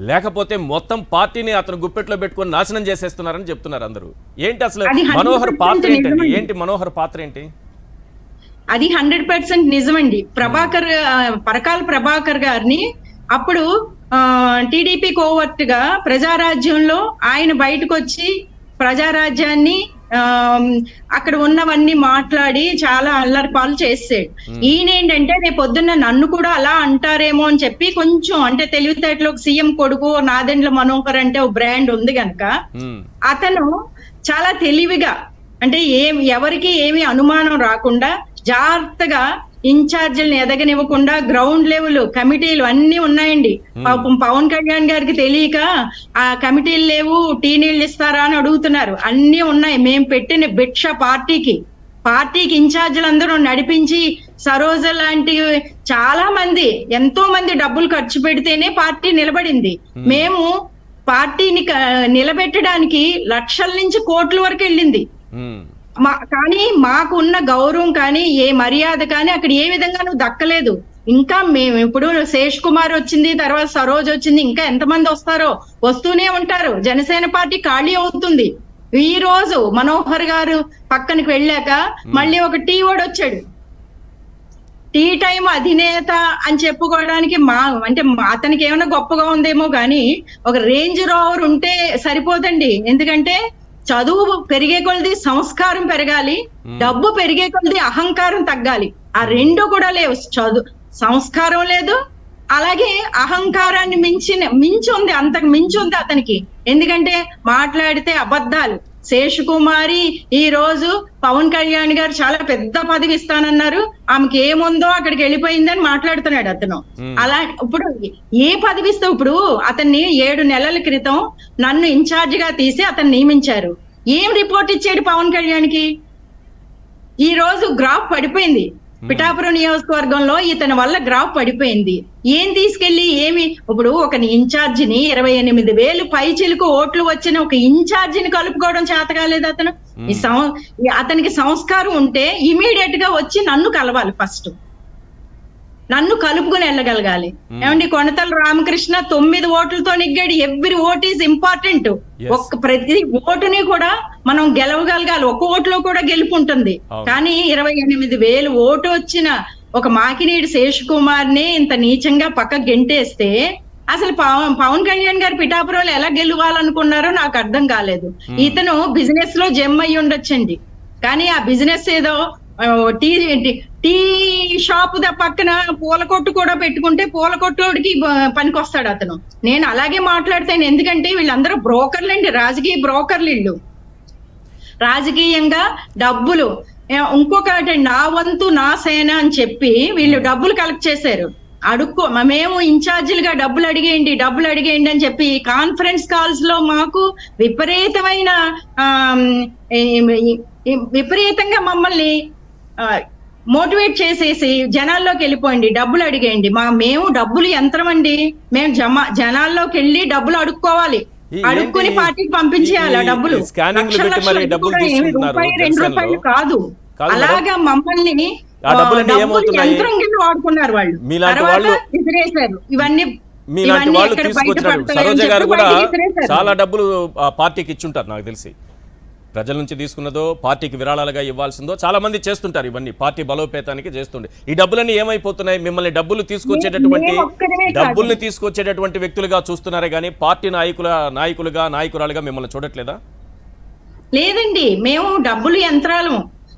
లేకపోతే మొత్తం పార్టీని అతను గుప్పెట్లో పెట్టుకొని నాశనం చేసేస్తున్నారని చెప్తున్నారు అందరూ. ఏంటి అసలు మనోహర్ పాత్ర ఏంటండి? ఏంటి మనోహర్ పాత్ర ఏంటి? అది 100% నిజమండి. పరకాల ప్రభాకర్ గారిని అప్పుడు టీడీపీ కోవర్ట్ గా ప్రజారాజ్యంలో ఆయన బయటకు వచ్చి ప్రజారాజ్యాన్ని అక్కడ ఉన్నవన్నీ మాట్లాడి చాలా అల్లరిపాలు చేసాడు. ఈయనేంటంటే రేపు పొద్దున్న నన్ను కూడా అలా అంటారేమో అని చెప్పి కొంచెం అంటే తెలివితేటలో సీఎం కొడుకు నాదెండ్ల మనోహర్ అంటే ఓ బ్రాండ్ ఉంది గనక అతను చాలా తెలివిగా అంటే ఎవరికి ఏమి అనుమానం రాకుండా జాగ్రత్తగా ఇన్ఛార్జీలను ఎదగనివ్వకుండా గ్రౌండ్ లెవెల్ కమిటీలు అన్ని ఉన్నాయండి. పాపం పవన్ కళ్యాణ్ గారికి తెలియక ఆ కమిటీలు లేవు, టీ నీళ్ళు ఇస్తారా అని అడుగుతున్నారు. అన్ని ఉన్నాయి. మేము పెట్టిన భిక్ష పార్టీకి ఇన్ఛార్జీలు అందరూ నడిపించి సరోజ లాంటి చాలా మంది ఎంతో మంది డబ్బులు ఖర్చు పెడితేనే పార్టీ నిలబడింది. మేము పార్టీని నిలబెట్టడానికి లక్షల నుంచి కోట్ల వరకు వెళ్ళింది. కానీ మాకు ఉన్న గౌరవం కానీ ఏ మర్యాద కానీ అక్కడ ఏ విధంగానూ దక్కలేదు. ఇంకా మేము ఇప్పుడు శేష్ కుమార్ వచ్చింది, తర్వాత సరోజ్ వచ్చింది, ఇంకా ఎంతమంది వస్తూనే ఉంటారు. జనసేన పార్టీ ఖాళీ అవుతుంది. ఈ రోజు మనోహర్ గారు పక్కనకి వెళ్ళాక మళ్ళీ ఒక టీ వాడు వచ్చాడు. టీ టైం అధినేత అని చెప్పుకోవడానికి అంటే అతనికి ఏమైనా గొప్పగా ఉందేమో గానీ ఒక రేంజ్ రోవర్ ఉంటే సరిపోదండి. ఎందుకంటే చదువు పెరిగే కొలది సంస్కారం పెరగాలి, డబ్బు పెరిగే కొలది అహంకారం తగ్గాలి. ఆ రెండు కూడా లేవు. సంస్కారం లేదు, అలాగే అహంకారాన్ని మించి ఉంది, అంతకు మించి ఉంది అతనికి. ఎందుకంటే మాట్లాడితే అబద్ధాలు. శేషకుమారి ఈ రోజు పవన్ కళ్యాణ్ గారు చాలా పెద్ద పదవి ఇస్తానన్నారు, ఆమెకి ఏముందో అక్కడికి వెళ్ళిపోయిందని మాట్లాడుతున్నాడు అతను. అలా ఇప్పుడు ఏ పదవి ఇస్తావు? ఇప్పుడు అతన్ని 7 నెలల క్రితం నన్ను ఇన్ఛార్జ్ గా తీసి అతన్ని నియమించారు. ఏం రిపోర్ట్ ఇచ్చాడు పవన్ కళ్యాణ్ కి? ఈ రోజు గ్రాఫ్ పడిపోయింది. పిఠాపురం నియోజకవర్గంలో ఇతని వల్ల గ్రాఫ్ పడిపోయింది. ఏం తీసుకెళ్లి ఇప్పుడు ఒక ఇన్ఛార్జిని 28,000 పైచిలకు ఓట్లు వచ్చిన ఒక ఇన్ఛార్జిని కలుపుకోవడం చేత కాలేదు అతను. అతనికి సంస్కారం ఉంటే ఇమీడియట్ గా వచ్చి నన్ను కలవాలి, ఫస్ట్ నన్ను కలుపుకుని వెళ్ళగలగాలి. ఏమండి, కొనతల రామకృష్ణ 9 ఓట్లతో నెగ్గాడు. Every vote is important. ప్రతి ఓటుని కూడా మనం గెలవగలగాలి. ఒక్క ఓటులో కూడా గెలుపు ఉంటుంది. కానీ 28,000 ఓటు వచ్చిన ఒక మాకినీడి శేష్ కుమార్ ని ఇంత నీచంగా పక్క గెంటేస్తే అసలు పవన్ కళ్యాణ్ గారు పిఠాపురంలో ఎలా గెలవాలనుకున్నారో నాకు అర్థం కాలేదు. ఇతను బిజినెస్ లో జమ్ అయ్యి ఉండొచ్చండి, కానీ ఆ బిజినెస్ ఏదో టీ షాప్ పక్కన పూల కొట్టు కూడా పెట్టుకుంటే పూల కొట్టుడికి పనికొస్తాడు అతను. నేను అలాగే మాట్లాడతాను. ఎందుకంటే వీళ్ళందరూ బ్రోకర్లు అండి, రాజకీయ బ్రోకర్లు. వీళ్ళు రాజకీయంగా డబ్బులు ఇంకొకటి నా వంతు నా సేన అని చెప్పి వీళ్ళు డబ్బులు కలెక్ట్ చేశారు. మేము ఇన్ఛార్జీలుగా డబ్బులు అడిగేయండి అని చెప్పి కాన్ఫరెన్స్ కాల్స్ లో మాకు విపరీతమైన విపరీతంగా మమ్మల్ని మోటివేట్ చేసేసి జనాల్లోకి వెళ్ళిపోయింది, డబ్బులు అడిగేయండి. మేము డబ్బులు యంత్రం అండి, మేము జనాల్లోకి వెళ్ళి డబ్బులు అడుక్కోవాలి, అడుక్కుని పార్టీకి పంపించేయాలి ఆ డబ్బులు. రూపాయి 2 రూపాయలు కాదు, అలాగా మమ్మల్ని యంత్రం కింద వాడుకున్నారు వాళ్ళు. తర్వాత విసిరేశారు ఇవన్నీ. మీలాంటి వాళ్ళు తీసుకొచ్చినారు. సరోజ గారు కూడా చాలా డబ్బులు పార్టీకి ఇచ్చుంటారు నాకు తెలిసి. ప్రజల నుంచి తీసుకున్నదో పార్టీకి విరాళాలుగా ఇవ్వాల్సిందో చాలా మంది చేస్తుంటారు. ఇవన్నీ పార్టీ బలోపేతానికి చేస్తుండే. ఈ డబ్బులన్నీ ఏమైపోతున్నాయి? మిమ్మల్ని డబ్బుల్ని తీసుకొచ్చేటటువంటి వ్యక్తులుగా చూస్తున్నారే కానీ పార్టీ నాయకురాలుగా మిమ్మల్ని చూడట్లేదా? లేదండి, మేము డబ్బులు యంత్రాలు.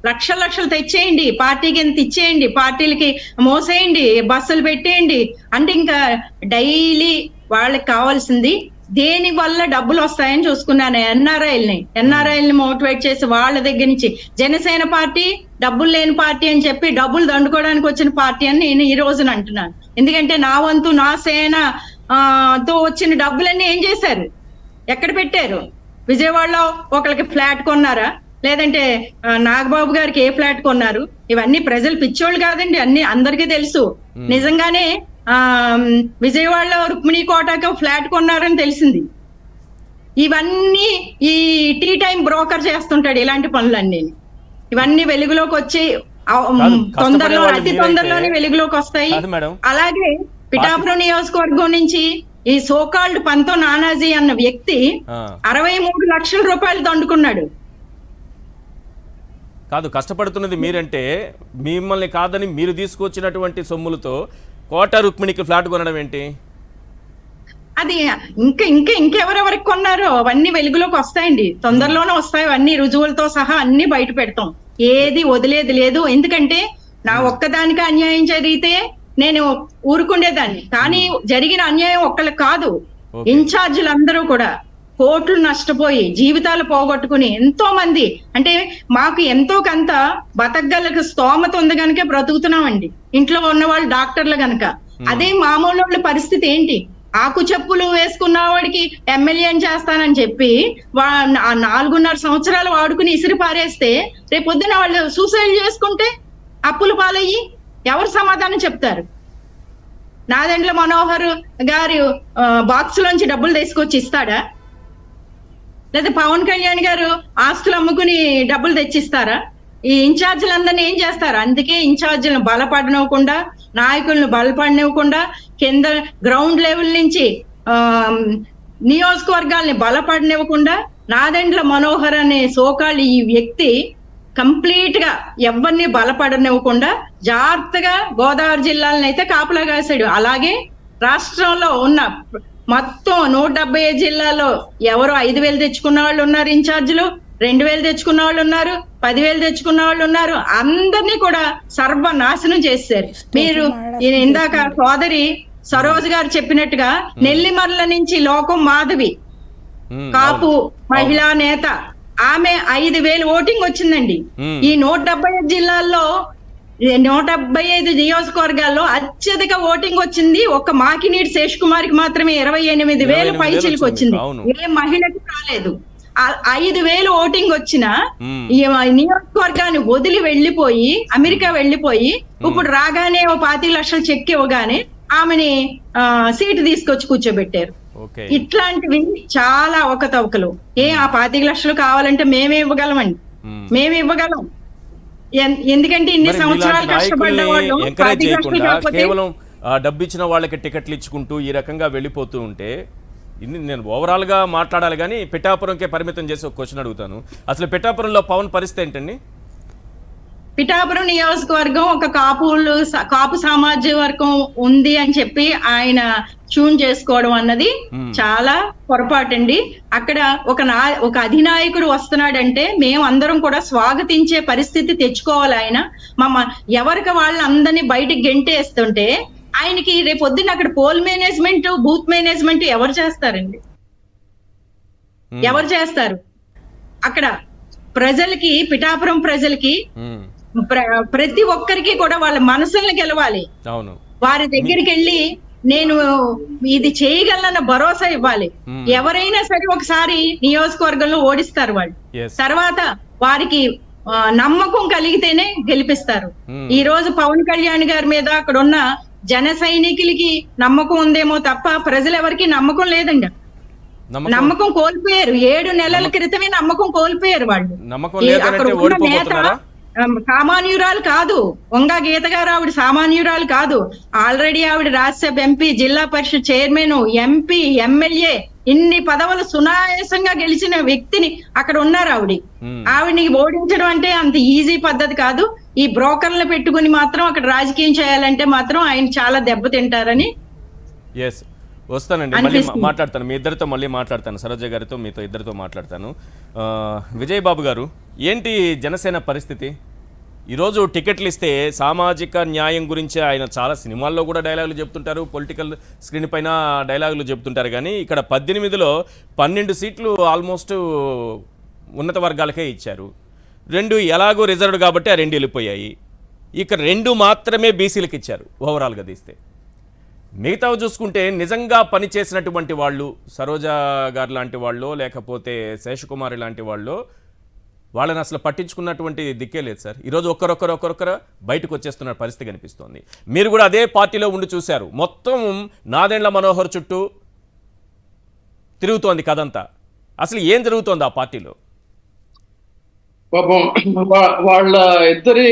లక్షలు తెచ్చేయండి, పార్టీకి ఎంత ఇచ్చేయండి, పార్టీలకి మోసేయండి, బస్సులు పెట్టేయండి అంటే ఇంకా డైలీ వాళ్ళకి కావాల్సింది దేని వల్ల డబ్బులు వస్తాయని చూసుకున్నాను. ఎన్ఆర్ఐల్ని మోటివేట్ చేసి వాళ్ళ దగ్గర నుంచి జనసేన పార్టీ డబ్బులు లేని పార్టీ అని చెప్పి డబ్బులు దండుకోవడానికి వచ్చిన పార్టీ అని నేను ఈ రోజున అంటున్నాను. ఎందుకంటే నా వంతు నా సేన తో వచ్చిన డబ్బులన్నీ ఏం చేశారు, ఎక్కడ పెట్టారు? విజయవాడలో ఒకరికి ఫ్లాట్ కొన్నారా, లేదంటే నాగబాబు గారికి ఏ ఫ్లాట్ కొన్నారు? ఇవన్నీ ప్రజలు పిచ్చోళ్ళు కాదండి, అన్ని అందరికీ తెలుసు. నిజంగానే విజయవాడలో రుక్మిణి కోటకి ఫ్లాట్ కొన్నారని తెలిసింది. ఇవన్నీ ఈ టీ టైం బ్రోకర్ చేస్తుంటాడు ఇలాంటి పనులన్నీ. ఇవన్నీ వెలుగులోకి వచ్చి తొందరలో అతి తొందరలోనే వెలుగులోకి వస్తాయి. అలాగే పిఠాపురం నియోజకవర్గం నుంచి ఈ సోకాల్డ్ పంతో నానాజీ అన్న వ్యక్తి 63 లక్షల రూపాయలు దండుకున్నాడు. కాదు, కష్టపడుతున్నది మీరంటే మిమ్మల్ని కాదని మీరు తీసుకొచ్చినటువంటి సొమ్ములతో కోట రుక్మిణికి ఫ్లాట్ కొనడం ఏంటి? అది ఇంకెవరెవరికి కొన్నారో అవన్నీ వెలుగులోకి వస్తాయండి, తొందరలోనే వస్తాయి. అవన్నీ రుజువులతో సహా అన్ని బయట పెడతాం, ఏది వదిలేది లేదు. ఎందుకంటే నా ఒక్కదానికి అన్యాయం జరిగితే నేను ఊరుకుండేదాన్ని, కానీ జరిగిన అన్యాయం ఒక్కళ్ళకి కాదు, ఇన్ఛార్జీలందరూ కూడా కోట్లు నష్టపోయి జీవితాలు పోగొట్టుకుని ఎంతో మంది, అంటే మాకు ఎంతో కొంత బతకగలకు స్తోమత ఉంది కనుక బ్రతుకుతున్నామండి. ఇంట్లో ఉన్న వాళ్ళు డాక్టర్లు గనక. అదే మామూలు వాళ్ళ పరిస్థితి ఏంటి? ఆకు చెప్పులు వేసుకున్న వాడికి ఎమ్మెల్యే అని చేస్తానని చెప్పి 4.5 సంవత్సరాలు వాడుకుని ఇసిరి పారేస్తే రేపొద్దున వాళ్ళు సూసైడ్ చేసుకుంటే అప్పులు పాలయ్యి ఎవరు సమాధానం చెప్తారు? నాదెండ్ల మనోహర్ గారు బాక్స్ లోంచి డబ్బులు తీసుకొచ్చి ఇస్తాడా? లేదా పవన్ కళ్యాణ్ గారు ఆస్తులు అమ్ముకుని డబ్బులు తెచ్చిస్తారా? ఈ ఇన్ఛార్జీలందరినీ ఏం చేస్తారు? అందుకే ఇన్ఛార్జీలను బలపడనివ్వకుండా, నాయకులను బలపడనివ్వకుండా, కింద గ్రౌండ్ లెవెల్ నుంచి నియోజకవర్గాల్ని బలపడనివ్వకుండా నాదెండ్ల మనోహర్ అనే సోకాళ్ళు ఈ వ్యక్తి కంప్లీట్ గా ఎవరిని బలపడనివ్వకుండా జాగ్రత్తగా గోదావరి జిల్లాలను అయితే కాపలా కాశాడు. అలాగే రాష్ట్రంలో ఉన్న మొత్తం 175 జిల్లాలో ఎవరు 5,000 తెచ్చుకున్న వాళ్ళు ఉన్నారు, ఇన్ఛార్జీలు 2,000 తెచ్చుకున్న వాళ్ళు ఉన్నారు, 10,000 తెచ్చుకున్న వాళ్ళు ఉన్నారు. అందరినీ కూడా సర్వనాశనం చేశారు. మీరు ఇందాక సోదరి సరోజ్ గారు చెప్పినట్టుగా నెల్లిమర్ల నుంచి లోకం మాధవి కాపు మహిళా నేత, ఆమె 5,000 ఓటింగ్ వచ్చిందండి. ఈ 175 జిల్లాల్లో 175 నియోజకవర్గాల్లో అత్యధిక ఓటింగ్ వచ్చింది ఒక్క మాకినీటి శేష్ కుమార్ కి మాత్రమే 28,000 పైచీలకు వచ్చింది, ఏ మహిళకు రాలేదు. 5,000 ఓటింగ్ వచ్చిన ఈ నియోజకవర్గాన్ని వదిలి వెళ్లిపోయి అమెరికా వెళ్లిపోయి ఇప్పుడు రాగానే 25 లక్షలు చెక్ ఇవ్వగానే ఆమెని సీటు తీసుకొచ్చి కూర్చోబెట్టారు. ఇట్లాంటివి చాలా అవకతవకలు. ఆ 25 లక్షలు కావాలంటే మేమే ఇవ్వగలమండి, మేము ఇవ్వగలం. ఎందుకంటే ఇన్ని సంవత్సరాలు కష్టపడ్డ వాళ్ళు కేవలం డబ్బు ఇచ్చిన వాళ్ళకి టికెట్లు ఇచ్చుకుంటూ ఈ రకంగా వెళ్ళిపోతూ ఉంటే, నేను ఓవరాల్ గా మాట్లాడాలి కానీ పిఠాపురంకే పరిమితం చేసి ఒక క్వశ్చన్ అడుగుతాను. అసలు పిఠాపురంలో పవన్ పరిస్థితి ఏంటండి? పిఠాపురం నియోజకవర్గం ఒక కాపు సామాజిక వర్గం ఉంది అని చెప్పి ఆయన ట్యూన్ చేసుకోవడం అన్నది చాలా పొరపాటండి. అక్కడ ఒక అధినాయకుడు వస్తున్నాడంటే మేము అందరం కూడా స్వాగతించే పరిస్థితి తెచ్చుకోవాలి. ఆయన ఎవరికి వాళ్ళందరినీ బయటికి గెంటేస్తుంటే ఆయనకి రేపొద్దున అక్కడ పోల్ మేనేజ్మెంట్, బూత్ మేనేజ్మెంట్ ఎవరు చేస్తారండి? ఎవరు చేస్తారు? అక్కడ ప్రజలకి, పిఠాపురం ప్రజలకి ప్రతి ఒక్కరికి కూడా వాళ్ళ మనసుల్ని గెలవాలి. వారి దగ్గరికి వెళ్ళి నేను ఇది చేయగలనన్న భరోసా ఇవ్వాలి. ఎవరైనా సరే ఒకసారి నియోజకవర్గంలో ఓడిస్తారు వాళ్ళు, తర్వాత వారికి నమ్మకం కలిగితేనే గెలిపిస్తారు. ఈ రోజు పవన్ కళ్యాణ్ గారి మీద అక్కడ ఉన్న జన సైనికులకి నమ్మకం ఉందేమో తప్ప ప్రజలు ఎవరికి నమ్మకం లేదండి. నమ్మకం కోల్పోయారు. 7 నెలల క్రితమే నమ్మకం కోల్పోయారు వాళ్ళు. అక్కడ ఉన్న నేత సామాన్యురాలు కాదు. వంగా గీత గారు ఆవిడ సామాన్యురాలు కాదు. ఆల్రెడీ ఆవిడ రాజ్యసభ ఎంపీ, జిల్లా పరిషత్ చైర్మన్, ఎంపీ, ఎమ్మెల్యే, ఇన్ని పదవులు సునాయాసంగా గెలిచిన వ్యక్తిని అక్కడ ఉన్నారు. ఆవిడని ఓడించడం అంటే అంత ఈజీ పద్ధతి కాదు. ఈ బ్రోకర్లను పెట్టుకుని మాత్రం అక్కడ రాజకీయం చేయాలంటే మాత్రం ఆయన చాలా దెబ్బతింటారని. వస్తానండి, మళ్ళీ మాట్లాడతాను. మీ ఇద్దరితో మళ్ళీ మాట్లాడతాను. సరోజ గారితో, మీతో ఇద్దరితో మాట్లాడతాను. విజయ్ బాబు గారు, ఏంటి జనసేన పరిస్థితి? ఈరోజు టికెట్లు ఇస్తే సామాజిక న్యాయం గురించి ఆయన చాలా సినిమాల్లో కూడా డైలాగులు చెప్తుంటారు, పొలిటికల్ స్క్రీన్ పైన డైలాగులు చెప్తుంటారు. కానీ ఇక్కడ 18లో 12 సీట్లు ఆల్మోస్ట్ ఉన్నత వర్గాలకే ఇచ్చారు. 2 ఎలాగో రిజర్వ్డ్ కాబట్టి ఆ 2 వెళ్ళిపోయాయి. ఇక 2 మాత్రమే బీసీలకు ఇచ్చారు ఓవరాల్గా తీస్తే. మిగతావి చూసుకుంటే నిజంగా పనిచేసినటువంటి వాళ్ళు, సరోజ గారు లాంటి వాళ్ళు, లేకపోతే శేషకుమారి లాంటి వాళ్ళు, వాళ్ళని అసలు పట్టించుకున్నటువంటి దిక్కే లేదు సార్. ఈరోజు ఒక్కరొక్కరు బయటకు వచ్చేస్తున్న పరిస్థితి కనిపిస్తోంది. మీరు కూడా అదే పార్టీలో ఉండి చూశారు. మొత్తం నాదెండ్ల మనోహర్ చుట్టూ తిరుగుతోంది కథంతా. అసలు ఏం జరుగుతోంది ఆ పార్టీలో? పాపం వాళ్ళ ఇద్దరి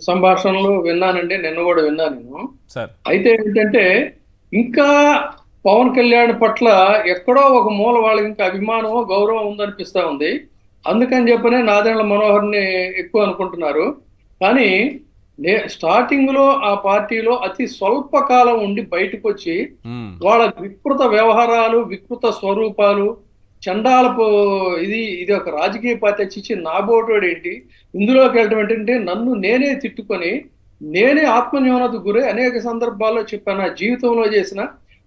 సంభాషణలు విన్నానండి, నిన్న కూడా విన్నాను నేను. అయితే ఏంటంటే ఇంకా పవన్ కళ్యాణ్ పట్ల ఎక్కడో ఒక మూల వాళ్ళకి ఇంకా అభిమానమో గౌరవం ఉందనిపిస్తా ఉంది. అందుకని చెప్పనే నాదెండ్ల మనోహర్ని ఎక్కువ అనుకుంటున్నారు. కానీ స్టార్టింగ్ లో ఆ పార్టీలో అతి స్వల్ప కాలం ఉండి బయటకు వచ్చి వాళ్ళ వికృత వ్యవహారాలు, వికృత స్వరూపాలు, చండాలపు ఇది ఒక రాజకీయ పార్టీ చిచ్చి నాబోటోడు ఏంటి, ఇందులోకి వెళ్ళటం ఏంటంటే నన్ను నేనే తిట్టుకొని నేనే ఆత్మన్యూనతకు గురై అనేక సందర్భాల్లో చెప్పాను. నా జీవితంలో చేసిన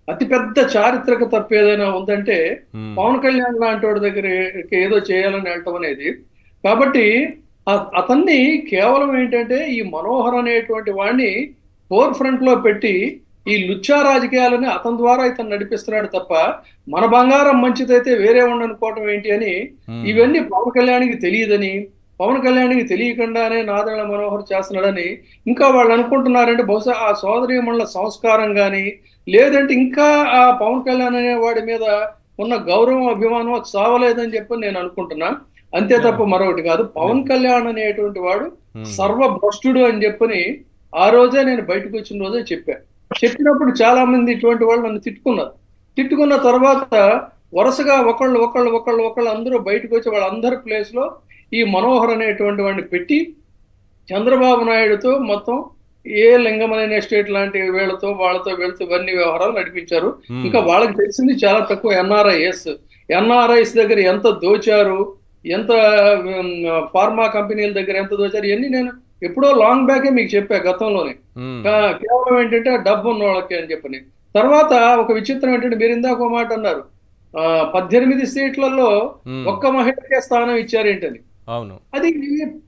అతిపెద్ద చారిత్రక తప్పు ఏదైనా ఉందంటే పవన్ కళ్యాణ్ లాంటి వాడి దగ్గరికి ఏదో చేయాలని వెళ్ళటం అనేది. కాబట్టి అతన్ని కేవలం ఏంటంటే ఈ మనోహర్ అనేటువంటి వాడిని ఫోర్ ఫ్రంట్ లో పెట్టి ఈ లుచ్చా రాజకీయాలని అతని ద్వారా ఇతను నడిపిస్తున్నాడు తప్ప మన బంగారం మంచిదైతే వేరే ఉండనుకోవటం ఏంటి అని ఇవన్నీ పవన్ కళ్యాణ్కి తెలియదని, పవన్ కళ్యాణ్కి తెలియకుండానే నాదెండ్ల మనోహర్ చేస్తున్నాడని ఇంకా వాళ్ళు అనుకుంటున్నారంటే బహుశా ఆ సోదరీమణుల సంస్కారం కానీ, లేదంటే ఇంకా ఆ పవన్ కళ్యాణ్ అనే వాడి మీద ఉన్న గౌరవం, అభిమానం చావలేదని చెప్పి నేను అనుకుంటున్నా. అంతే తప్ప మరొకటి కాదు. పవన్ కళ్యాణ్ అనేటువంటి వాడు సర్వభ్రష్టుడు అని చెప్పని ఆ రోజే నేను బయటకు వచ్చిన రోజే చెప్పినప్పుడు చాలా మంది ఇటువంటి వాళ్ళు నన్ను తిట్టుకున్న తర్వాత వరుసగా ఒకళ్ళు అందరూ బయటకు వచ్చి వాళ్ళందరి ప్లేస్ లో ఈ మనోహర్ అనేటువంటి వాడిని పెట్టి చంద్రబాబు నాయుడుతో మొత్తం లింగమనే ఎస్టేట్ లాంటి వీళ్ళతో వీళ్ళతో ఇవన్నీ వ్యవహారాలు నడిపించారు. ఇంకా వాళ్ళకి తెలిసింది చాలా తక్కువ. ఎన్ఆర్ఐస్ దగ్గర ఎంత దోచారు, ఎంత ఫార్మా కంపెనీల దగ్గర ఎంత దోచారు, ఇవన్నీ నేను ఎప్పుడో లాంగ్ బ్యాకే మీకు చెప్పా గతంలోనే. కేవలం ఏంటంటే డబ్బు ఉన్న వాళ్ళకి అని చెప్పని. తర్వాత ఒక విచిత్రం ఏంటంటే మీరు ఇందాక ఒక మాట అన్నారు, 18 సీట్లలో ఒక్క మహిళకే స్థానం ఇచ్చారేంటని. అది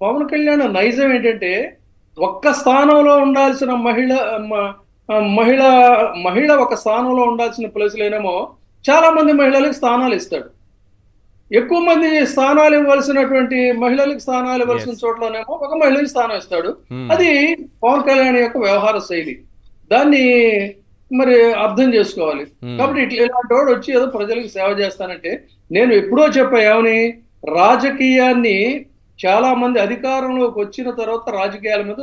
పవన్ కళ్యాణ్ నైజం ఏంటంటే ఒక్క స్థానంలో ఉండాల్సిన మహిళ ఒక స్థానంలో ఉండాల్సిన ప్లేస్లోనేమో చాలా మంది మహిళలకు స్థానాలు ఇస్తాడు. ఎక్కువ మంది స్థానాలు ఇవ్వాల్సినటువంటి మహిళలకు స్థానాలు ఇవ్వాల్సిన చోట్లనేమో ఒక మహిళకి స్థానం ఇస్తాడు. అది పవన్ కళ్యాణ్ యొక్క వ్యవహార శైలి. దాన్ని మరి అర్థం చేసుకోవాలి. కాబట్టి ఇలాంటి వాడు వచ్చి ఏదో ప్రజలకు సేవ చేస్తానంటే నేను ఎప్పుడో చెప్పా ఏమని, రాజకీయాన్ని చాలా మంది అధికారంలోకి వచ్చిన తర్వాత రాజకీయాల మీద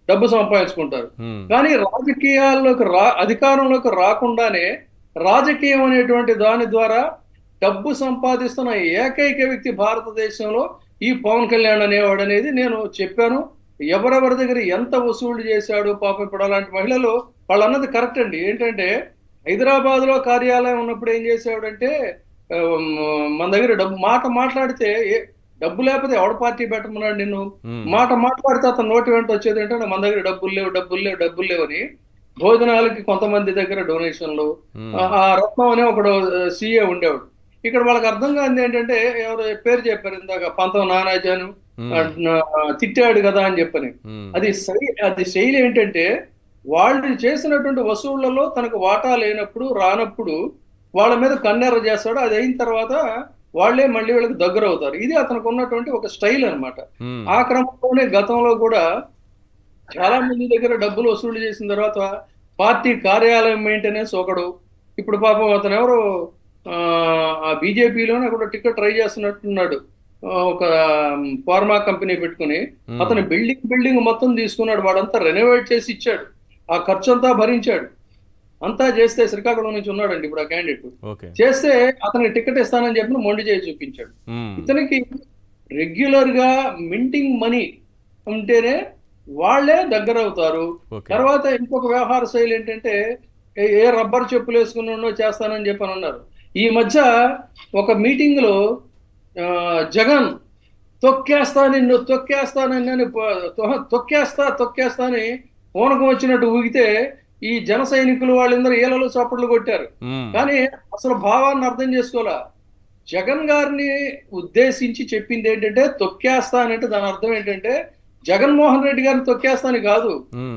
డబ్బు సంపాదించుకుంటారు. కానీ రాజకీయాల్లోకి అధికారంలోకి రాకుండానే రాజకీయం అనేటువంటి దాని ద్వారా డబ్బు సంపాదిస్తున్న ఏకైక వ్యక్తి భారతదేశంలో ఈ పవన్ కళ్యాణ్ అనేవాడు అనేది నేను చెప్పాను. ఎవరెవరి దగ్గర ఎంత వసూళ్లు చేశాడు పాపం. ఇప్పుడు అలాంటి మహిళలు వాళ్ళు అన్నది కరెక్ట్ అండి. ఏంటంటే హైదరాబాద్ లో కార్యాలయం ఉన్నప్పుడు ఏం చేసేవాడంటే మన దగ్గర మాట్లాడితే డబ్బు లేకపోతే ఎవడ పార్టీ పెట్టమన్నాడు నిన్ను, మాట్లాడితే అతను నోటి వెంట వచ్చేది ఏంటంటే మన దగ్గర డబ్బులు లేవు అని. భోజనాలకి కొంతమంది దగ్గర డొనేషన్లు. ఆ రత్నం అనే ఒకడు సీఏ ఉండేవాడు. ఇక్కడ వాళ్ళకి అర్థం కాదు ఏంటంటే ఎవరు పేరు చెప్పారు ఇందాక, పంతం నానాజాను తిట్టాడు కదా అని చెప్పని. అది శైలి ఏంటంటే వాళ్ళు చేసినటువంటి వసూళ్లలో తనకు వాటా లేనప్పుడు రానప్పుడు వాళ్ళ మీద కన్నెర్ర చేస్తాడు. అది అయిన తర్వాత వాళ్ళే మళ్ళీ వీళ్ళకి దగ్గర అవుతారు. ఇది అతనికి ఉన్నటువంటి ఒక స్టైల్ అన్నమాట. ఆ క్రమంలోనే గతంలో కూడా చాలా మంది దగ్గర డబ్బులు వసూలు చేసిన తర్వాత పార్టీ కార్యాలయం మెయింటెనెన్స్ ఒకడు, ఇప్పుడు పాపం అతను ఎవరు ఆ బీజేపీలోనే కూడా టికెట్ ట్రై చేస్తున్నట్టున్నాడు, ఒక ఫార్మా కంపెనీ పెట్టుకుని అతను బిల్డింగ్ మొత్తం తీసుకున్నాడు, వాడంతా రెనోవేట్ చేసి ఇచ్చాడు, ఆ ఖర్చు అంతా భరించాడు. అంతా చేస్తే శ్రీకాకుళం నుంచి ఉన్నాడండి ఇప్పుడు ఆ క్యాండిడేట్, చేస్తే అతనికి టికెట్ ఇస్తానని చెప్పి మొండి చేసి చూపించాడు. ఇతనికి రెగ్యులర్ గా మింటింగ్ మనీ ఉంటేనే వాళ్లే దగ్గర అవుతారు. తర్వాత ఇంకొక వ్యవహార శైలి ఏంటంటే ఏ రబ్బర్ చెప్పులు వేసుకున్నా చేస్తానని చెప్పని అన్నారు. ఈ మధ్య ఒక మీటింగ్ లో జగన్ నిన్ను తొక్కేస్తానని తొక్కేస్తా అని పూనకం వచ్చినట్టు ఊగితే ఈ జన సైనికులు వాళ్ళందరూ ఏలలో చప్పట్లు కొట్టారు. కానీ అసలు భావాన్ని అర్థం చేసుకోవాలా. జగన్ గారిని ఉద్దేశించి చెప్పింది ఏంటంటే తొక్కేస్తానంటే దాని అర్థం ఏంటంటే జగన్మోహన్ రెడ్డి గారిని తొక్కేస్తాని కాదు,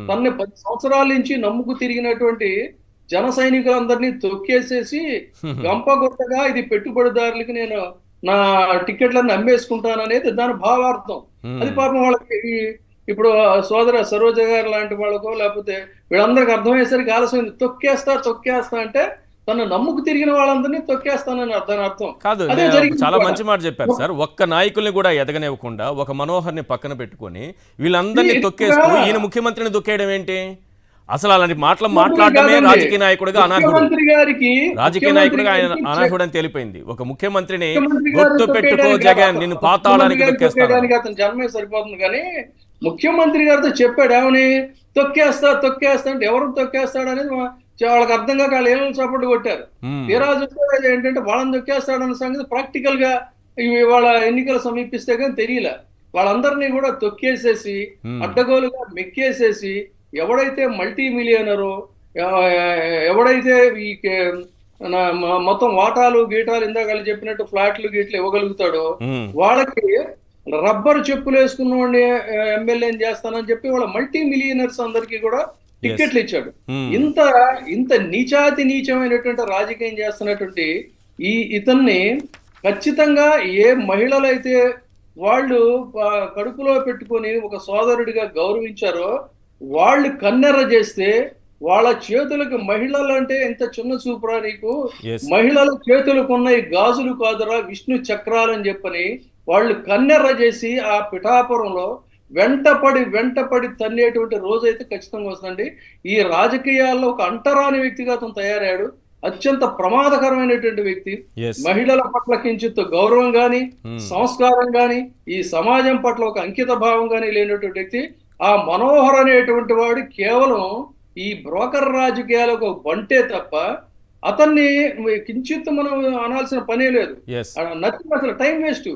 తనని 10 సంవత్సరాల నుంచి నమ్ముకు తిరిగినటువంటి జన సైనికులందరినీ తొక్కేసేసి గంపగొట్టగా ఇది పెట్టుబడిదారులకి నేను నా టికెట్లను అమ్మేసుకుంటాననేది దాని భావార్థం. అది పాపం వాళ్ళకి ఇప్పుడు సోదర సరోజ గారు లాంటి వాళ్ళకో లేకపోతే వీళ్ళందరికి అర్థమయ్యేసరికి ఆలస్యమైంది. తొక్కేస్తా అంటే తను నమ్ముకు తిరిగిన వాళ్ళందరినీ తొక్కేస్తానని దాని అర్థం కాదు. చాలా మంచి మాట చెప్పారు సార్. ఒక్క నాయకుల్ని కూడా ఎదగనివ్వకుండా ఒక మనోహర్ని పక్కన పెట్టుకొని వీళ్ళందరినీ తొక్కేస్తూ ఈయన ముఖ్యమంత్రిని తొక్కేయడం ఏంటి? అసలు అలాంటి మాటలు మాట్లాడడమే రాజకీయ నాయకుడిగా అనర్హుడు. రాజకీయ నాయకుడిగా ఆయన అనర్హుడు అని తెలిపోయింది. ఒక ముఖ్యమంత్రిని గుర్తు పెట్టుకో జగన్ నిన్ను పాతాళానికి తొక్కేస్తాను. అతని జన్మే సరిపోతుంది. కానీ ముఖ్యమంత్రి గారితో చెప్పాడు ఏమని, తొక్కేస్తా అంటే ఎవరు తొక్కేస్తాడు అనేది వాళ్ళకి అర్థం కాక వాళ్ళు ఏమైనా సపోర్ట్ కొట్టారు. తీరా చూస్తే ఏంటంటే వాళ్ళని తొక్కేస్తాడన్న సంగతి ప్రాక్టికల్ గా వాళ్ళ ఎన్నికలు సమీపిస్తే కానీ తెలియలే. వాళ్ళందరినీ కూడా తొక్కేసేసి అడ్డగోలుగా మెక్కేసేసి ఎవడైతే మల్టీ మిలియనరో, ఎవడైతే ఈ మొత్తం వాటాలు గీటాలు ఇందాక చెప్పినట్టు ఫ్లాట్లు గీట్లు ఇవ్వగలుగుతాడో వాళ్ళకి రబ్బర్ చెప్పులు వేసుకున్న వాడిని ఎమ్మెల్యేని చేస్తానని చెప్పి వాళ్ళ మల్టీ మిలియనర్స్ అందరికీ కూడా టికెట్లు ఇచ్చాడు. ఇంత నీచమైనటువంటి రాజకీయం చేస్తున్నటువంటి ఇతన్ని ఖచ్చితంగా ఏ మహిళలైతే వాళ్ళు కడుపులో పెట్టుకొని ఒక సోదరుడిగా గౌరవించారో వాళ్ళు కన్నెర్ర చేస్తే వాళ్ళ చేతులకు మహిళలు అంటే ఎంత చిన్న చూపురా నీకు, మహిళల చేతులకు ఉన్న ఈ గాజులు కాదురా విష్ణు చక్రాలని చెప్పని వాళ్ళు కన్నెర్ర చేసి ఆ పిఠాపురంలో వెంటపడి తన్నేటువంటి రోజైతే ఖచ్చితంగా వస్తుందండి. ఈ రాజకీయాల్లో ఒక అంటరాని వ్యక్తిగా అతను తయారయ్యాడు. అత్యంత ప్రమాదకరమైనటువంటి వ్యక్తి. మహిళల పట్ల కించిత్ గౌరవం గాని సంస్కారం గాని ఈ సమాజం పట్ల ఒక అంకిత భావం గాని లేనటువంటి వ్యక్తి. ఆ మనోహర్ అనేటువంటి వాడు కేవలం ఈ బ్రోకర్ రాజకీయాలకు బంటే తప్ప అతన్ని కించిత్ మనం అనాల్సిన పనే లేదు. నథింగ్, అసలు టైం వేస్ట్.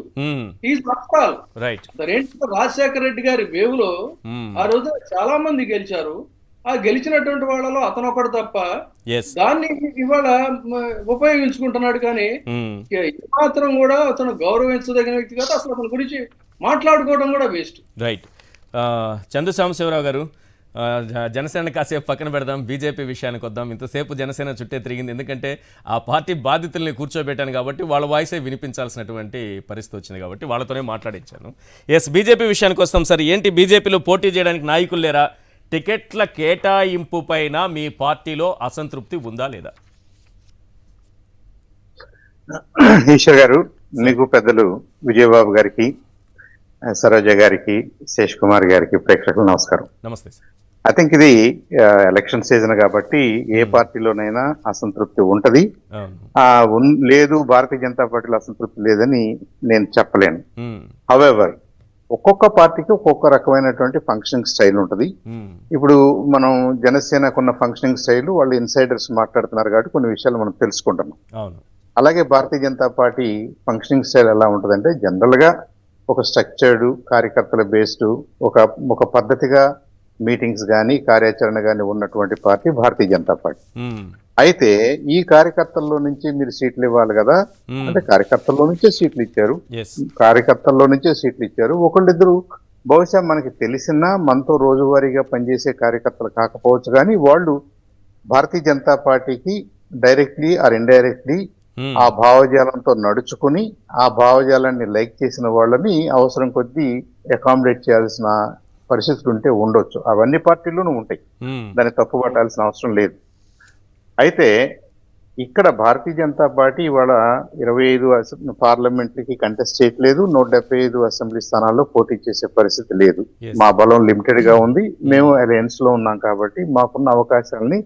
రాజశేఖర రెడ్డి గారి వేవులో ఆ రోజు చాలా మంది గెలిచారు. ఆ గెలిచినటువంటి వాళ్ళలో అతను ఒకడు తప్ప దాన్ని ఇవాళ ఉపయోగించుకుంటున్నాడు. కానీ మాత్రం కూడా అతను గౌరవించదగిన వ్యక్తి కాదు. అసలు అతని గురించి మాట్లాడుకోవడం కూడా వేస్ట్. రైట్. చందు సాంబశివరావు గారు, జనసేన కాసేపు పక్కన పెడదాం, బీజేపీ విషయానికి వద్దాం. ఇంతసేపు జనసేన చుట్టే తిరిగింది, ఎందుకంటే ఆ పార్టీ బాధితుల్ని కూర్చోబెట్టాను కాబట్టి వాళ్ళ వాయిసే వినిపించాల్సినటువంటి పరిస్థితి వచ్చింది కాబట్టి వాళ్ళతోనే మాట్లాడించాను. బీజేపీ విషయానికి వస్తాం సార్. ఏంటి బీజేపీలో పోటీ చేయడానికి నాయకులు లేరా? టికెట్ల కేటాయింపు పైన మీ పార్టీలో అసంతృప్తి ఉందా లేదా? ఈశ్వర్ గారు, మీకు పెద్దలు విజయబాబు గారికి, సరోజ గారికి, శేష్ కుమార్ గారికి, ప్రేక్షకులు నమస్కారం. నమస్తే సార్. ఐ థింక్ ఇది ఎలక్షన్ సీజన్ కాబట్టి ఏ పార్టీలోనైనా అసంతృప్తి ఉంటది. లేదు, భారతీయ జనతా పార్టీలో అసంతృప్తి లేదని నేను చెప్పలేను. హౌవెవర్ ఒక్కొక్క పార్టీకి ఒక్కొక్క రకమైనటువంటి ఫంక్షనింగ్ స్టైల్ ఉంటుంది. ఇప్పుడు మనం జనసేనకున్న ఫంక్షనింగ్ స్టైల్ వాళ్ళు ఇన్సైడర్స్ మాట్లాడుతున్నారు కాబట్టి కొన్ని విషయాలు మనం తెలుసుకుంటున్నాం. అలాగే Bharatiya Janata party functioning style ఎలా ఉంటుందంటే జనరల్ గా ఒక స్ట్రక్చర్డ్ కార్యకర్తల బేస్డ్ ఒక పద్ధతిగా మీటింగ్స్ కానీ కార్యాచరణ కానీ ఉన్నటువంటి పార్టీ భారతీయ జనతా పార్టీ. అయితే ఈ కార్యకర్తల్లో నుంచి మీరు సీట్లు ఇవ్వాలి కదా అంటే కార్యకర్తల్లో నుంచే సీట్లు ఇచ్చారు. ఒకళ్ళిద్దరు బహుశా మనకి తెలిసినా మనతో రోజువారీగా పనిచేసే కార్యకర్తలు కాకపోవచ్చు, కానీ వాళ్ళు భారతీయ జనతా పార్టీకి డైరెక్ట్లీ ఆర్ ఇండైరెక్ట్లీ ఆ భావజాలంతో నడుచుకుని ఆ భావజాలాన్ని లైక్ చేసిన వాళ్ళని అవసరం కొద్దీ అకామిడేట్ చేయాల్సిన పరిస్థితులు ఉంటే ఉండొచ్చు. అవన్నీ పార్టీల్లోనూ ఉంటాయి, దాన్ని తప్పు పట్టాల్సిన అవసరం లేదు. అయితే ఇక్కడ భారతీయ జనతా పార్టీ ఇవాళ 25 పార్లమెంట్కి కంటెస్ట్ చేయట్లేదు, 175 అసెంబ్లీ స్థానాల్లో పోటీ చేసే పరిస్థితి లేదు. మా బలం లిమిటెడ్ గా ఉంది. మేము అలయన్స్ లో ఉన్నాం కాబట్టి మాకున్న అవకాశాలని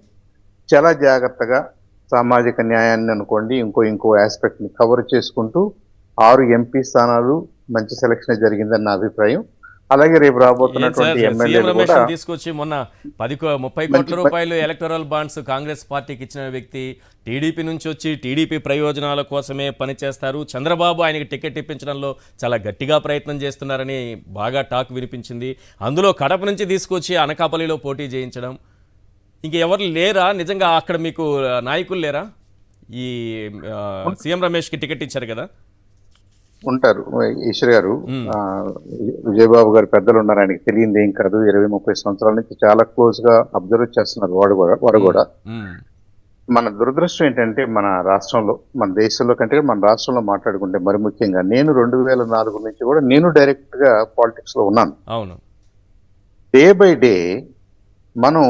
చాలా జాగ్రత్తగా సామాజిక న్యాయాన్ని అనుకోండి, ఇంకో ఆస్పెక్ట్ ని కవర్ చేసుకుంటూ 6 ఎంపీ స్థానాలు మంచి సెలక్షన్ జరిగిందని నా అభిప్రాయం. అలాగే రేపు రాబోతున్నటువంటి ఎమ్మెల్యేలు కూడా తీసుకొచ్చి మొన్న 30 కోట్ల రూపాయలు ఎలక్టరల్ బాండ్స్ కాంగ్రెస్ పార్టీకి ఇచ్చిన వ్యక్తి టీడీపీ నుంచి వచ్చి టీడీపీ ప్రయోజనాల కోసమే పనిచేస్తారు, చంద్రబాబు ఆయనకి టికెట్ ఇప్పించడంలో చాలా గట్టిగా ప్రయత్నం చేస్తున్నారని బాగా టాక్ వినిపించింది. అందులో కడప నుంచి తీసుకొచ్చి అనకాపల్లిలో పోటీ చేయించడం, ఇంకెవరు లేరా నిజంగా అక్కడ మీకు నాయకులు లేరా? ఈ సీఎం రమేష్కి టికెట్ ఇచ్చారు కదా. ఉంటారు ఈశ్వర్ గారు, విజయబాబు గారు పెద్దలు ఉన్నారు, ఆయనకి తెలియంది ఏం కాదు. 20-30 సంవత్సరాల నుంచి చాలా క్లోజ్ గా అబ్జర్వ్ చేస్తున్నారు వాడు కూడా. మన దురదృష్టం ఏంటంటే మన రాష్ట్రంలో, మన దేశంలో కంటే మన రాష్ట్రంలో మాట్లాడుకుంటే మరి ముఖ్యంగా నేను 2004 నుంచి కూడా నేను డైరెక్ట్ గా పాలిటిక్స్ లో ఉన్నాను. అవును. డే బై డే మనం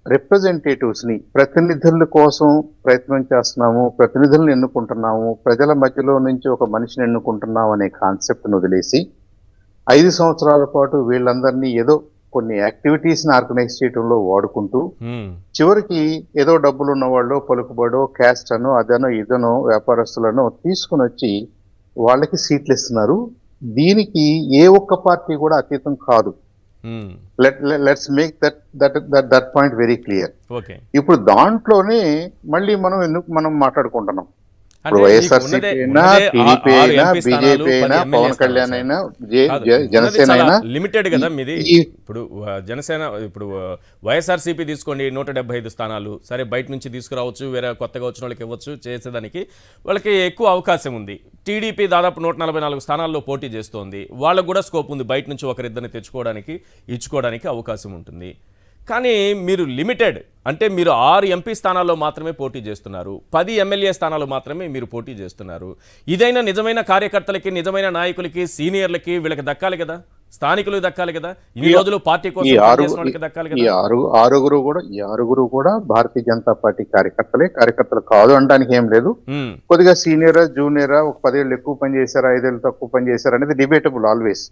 రిప్రజెంటేటివ్స్ ని, ప్రతినిధుల కోసం ప్రయత్నం చేస్తున్నాము, ప్రతినిధులను ఎన్నుకుంటున్నాము, ప్రజల మధ్యలో నుంచి ఒక మనిషిని ఎన్నుకుంటున్నాం అనే కాన్సెప్ట్ ను వదిలేసి 5 సంవత్సరాల పాటు వీళ్ళందరినీ ఏదో కొన్ని యాక్టివిటీస్ ని ఆర్గనైజ్ చేయడంలో వాడుకుంటూ చివరికి ఏదో డబ్బులు ఉన్న వాళ్ళు పలుకుబడో క్యాస్ట్ అనో అదనో ఇదనో వ్యాపారస్తులను తీసుకుని వచ్చి వాళ్ళకి సీట్లు ఇస్తున్నారు. దీనికి ఏ ఒక్క పార్టీ కూడా అతీతం కాదు. Let's make that point very clear. ఇప్పుడు దాంట్లోనే మళ్ళీ మనం మాట్లాడుకుంటున్నాం. ఇప్పుడు వైఎస్ఆర్సీపీ అయినా, టీడీపీ అయినా, బీజేపీ అయినా, పవన్ కళ్యాణ్ అయినా, జనసేన అయినా లిమిటెడ్ కదా మీది. ఇప్పుడు జనసేన, ఇప్పుడు వైఎస్ఆర్సీపీ తీసుకోండి 175 స్థానాలు, సరే బయట నుంచి తీసుకురావచ్చు, వేరే కొత్తగా వచ్చిన వాళ్ళకి ఇవ్వచ్చు, చేసేదానికి వాళ్ళకి ఎక్కువ అవకాశం ఉంది. టీడీపీ దాదాపు 144 స్థానాల్లో పోటీ చేస్తోంది, వాళ్ళకు కూడా స్కోప్ ఉంది, బయట నుంచి ఒకరిద్దరిని తెచ్చుకోవడానికి ఇచ్చుకోవడానికి అవకాశం ఉంటుంది. కానీ మీరు లిమిటెడ్ అంటే మీరు 6 ఎంపీ స్థానాల్లో మాత్రమే పోటీ చేస్తున్నారు, 10 ఎమ్మెల్యే స్థానాలు మాత్రమే మీరు పోటీ చేస్తున్నారు. ఇదైనా నిజమైన కార్యకర్తలకి, నిజమైన నాయకులకి, సీనియర్లకి వీళ్ళకి దక్కాలి కదా, స్థానికులకు దక్కాలి కదా, ఈ రోజులు పార్టీ కోసం దక్కాలి కదా. ఈ ఆరుగురు కూడా భారతీయ జనతా పార్టీ కార్యకర్తలు కాదు అనడానికి ఏం లేదు. కొద్దిగా సీనియరా జూనియరా, ఒక 10 ఏళ్ళు ఎక్కువ పని చేశారా, 5 ఏళ్ళు తక్కువ పని చేశారా అనేది డిబేటబుల్ ఆల్వేస్.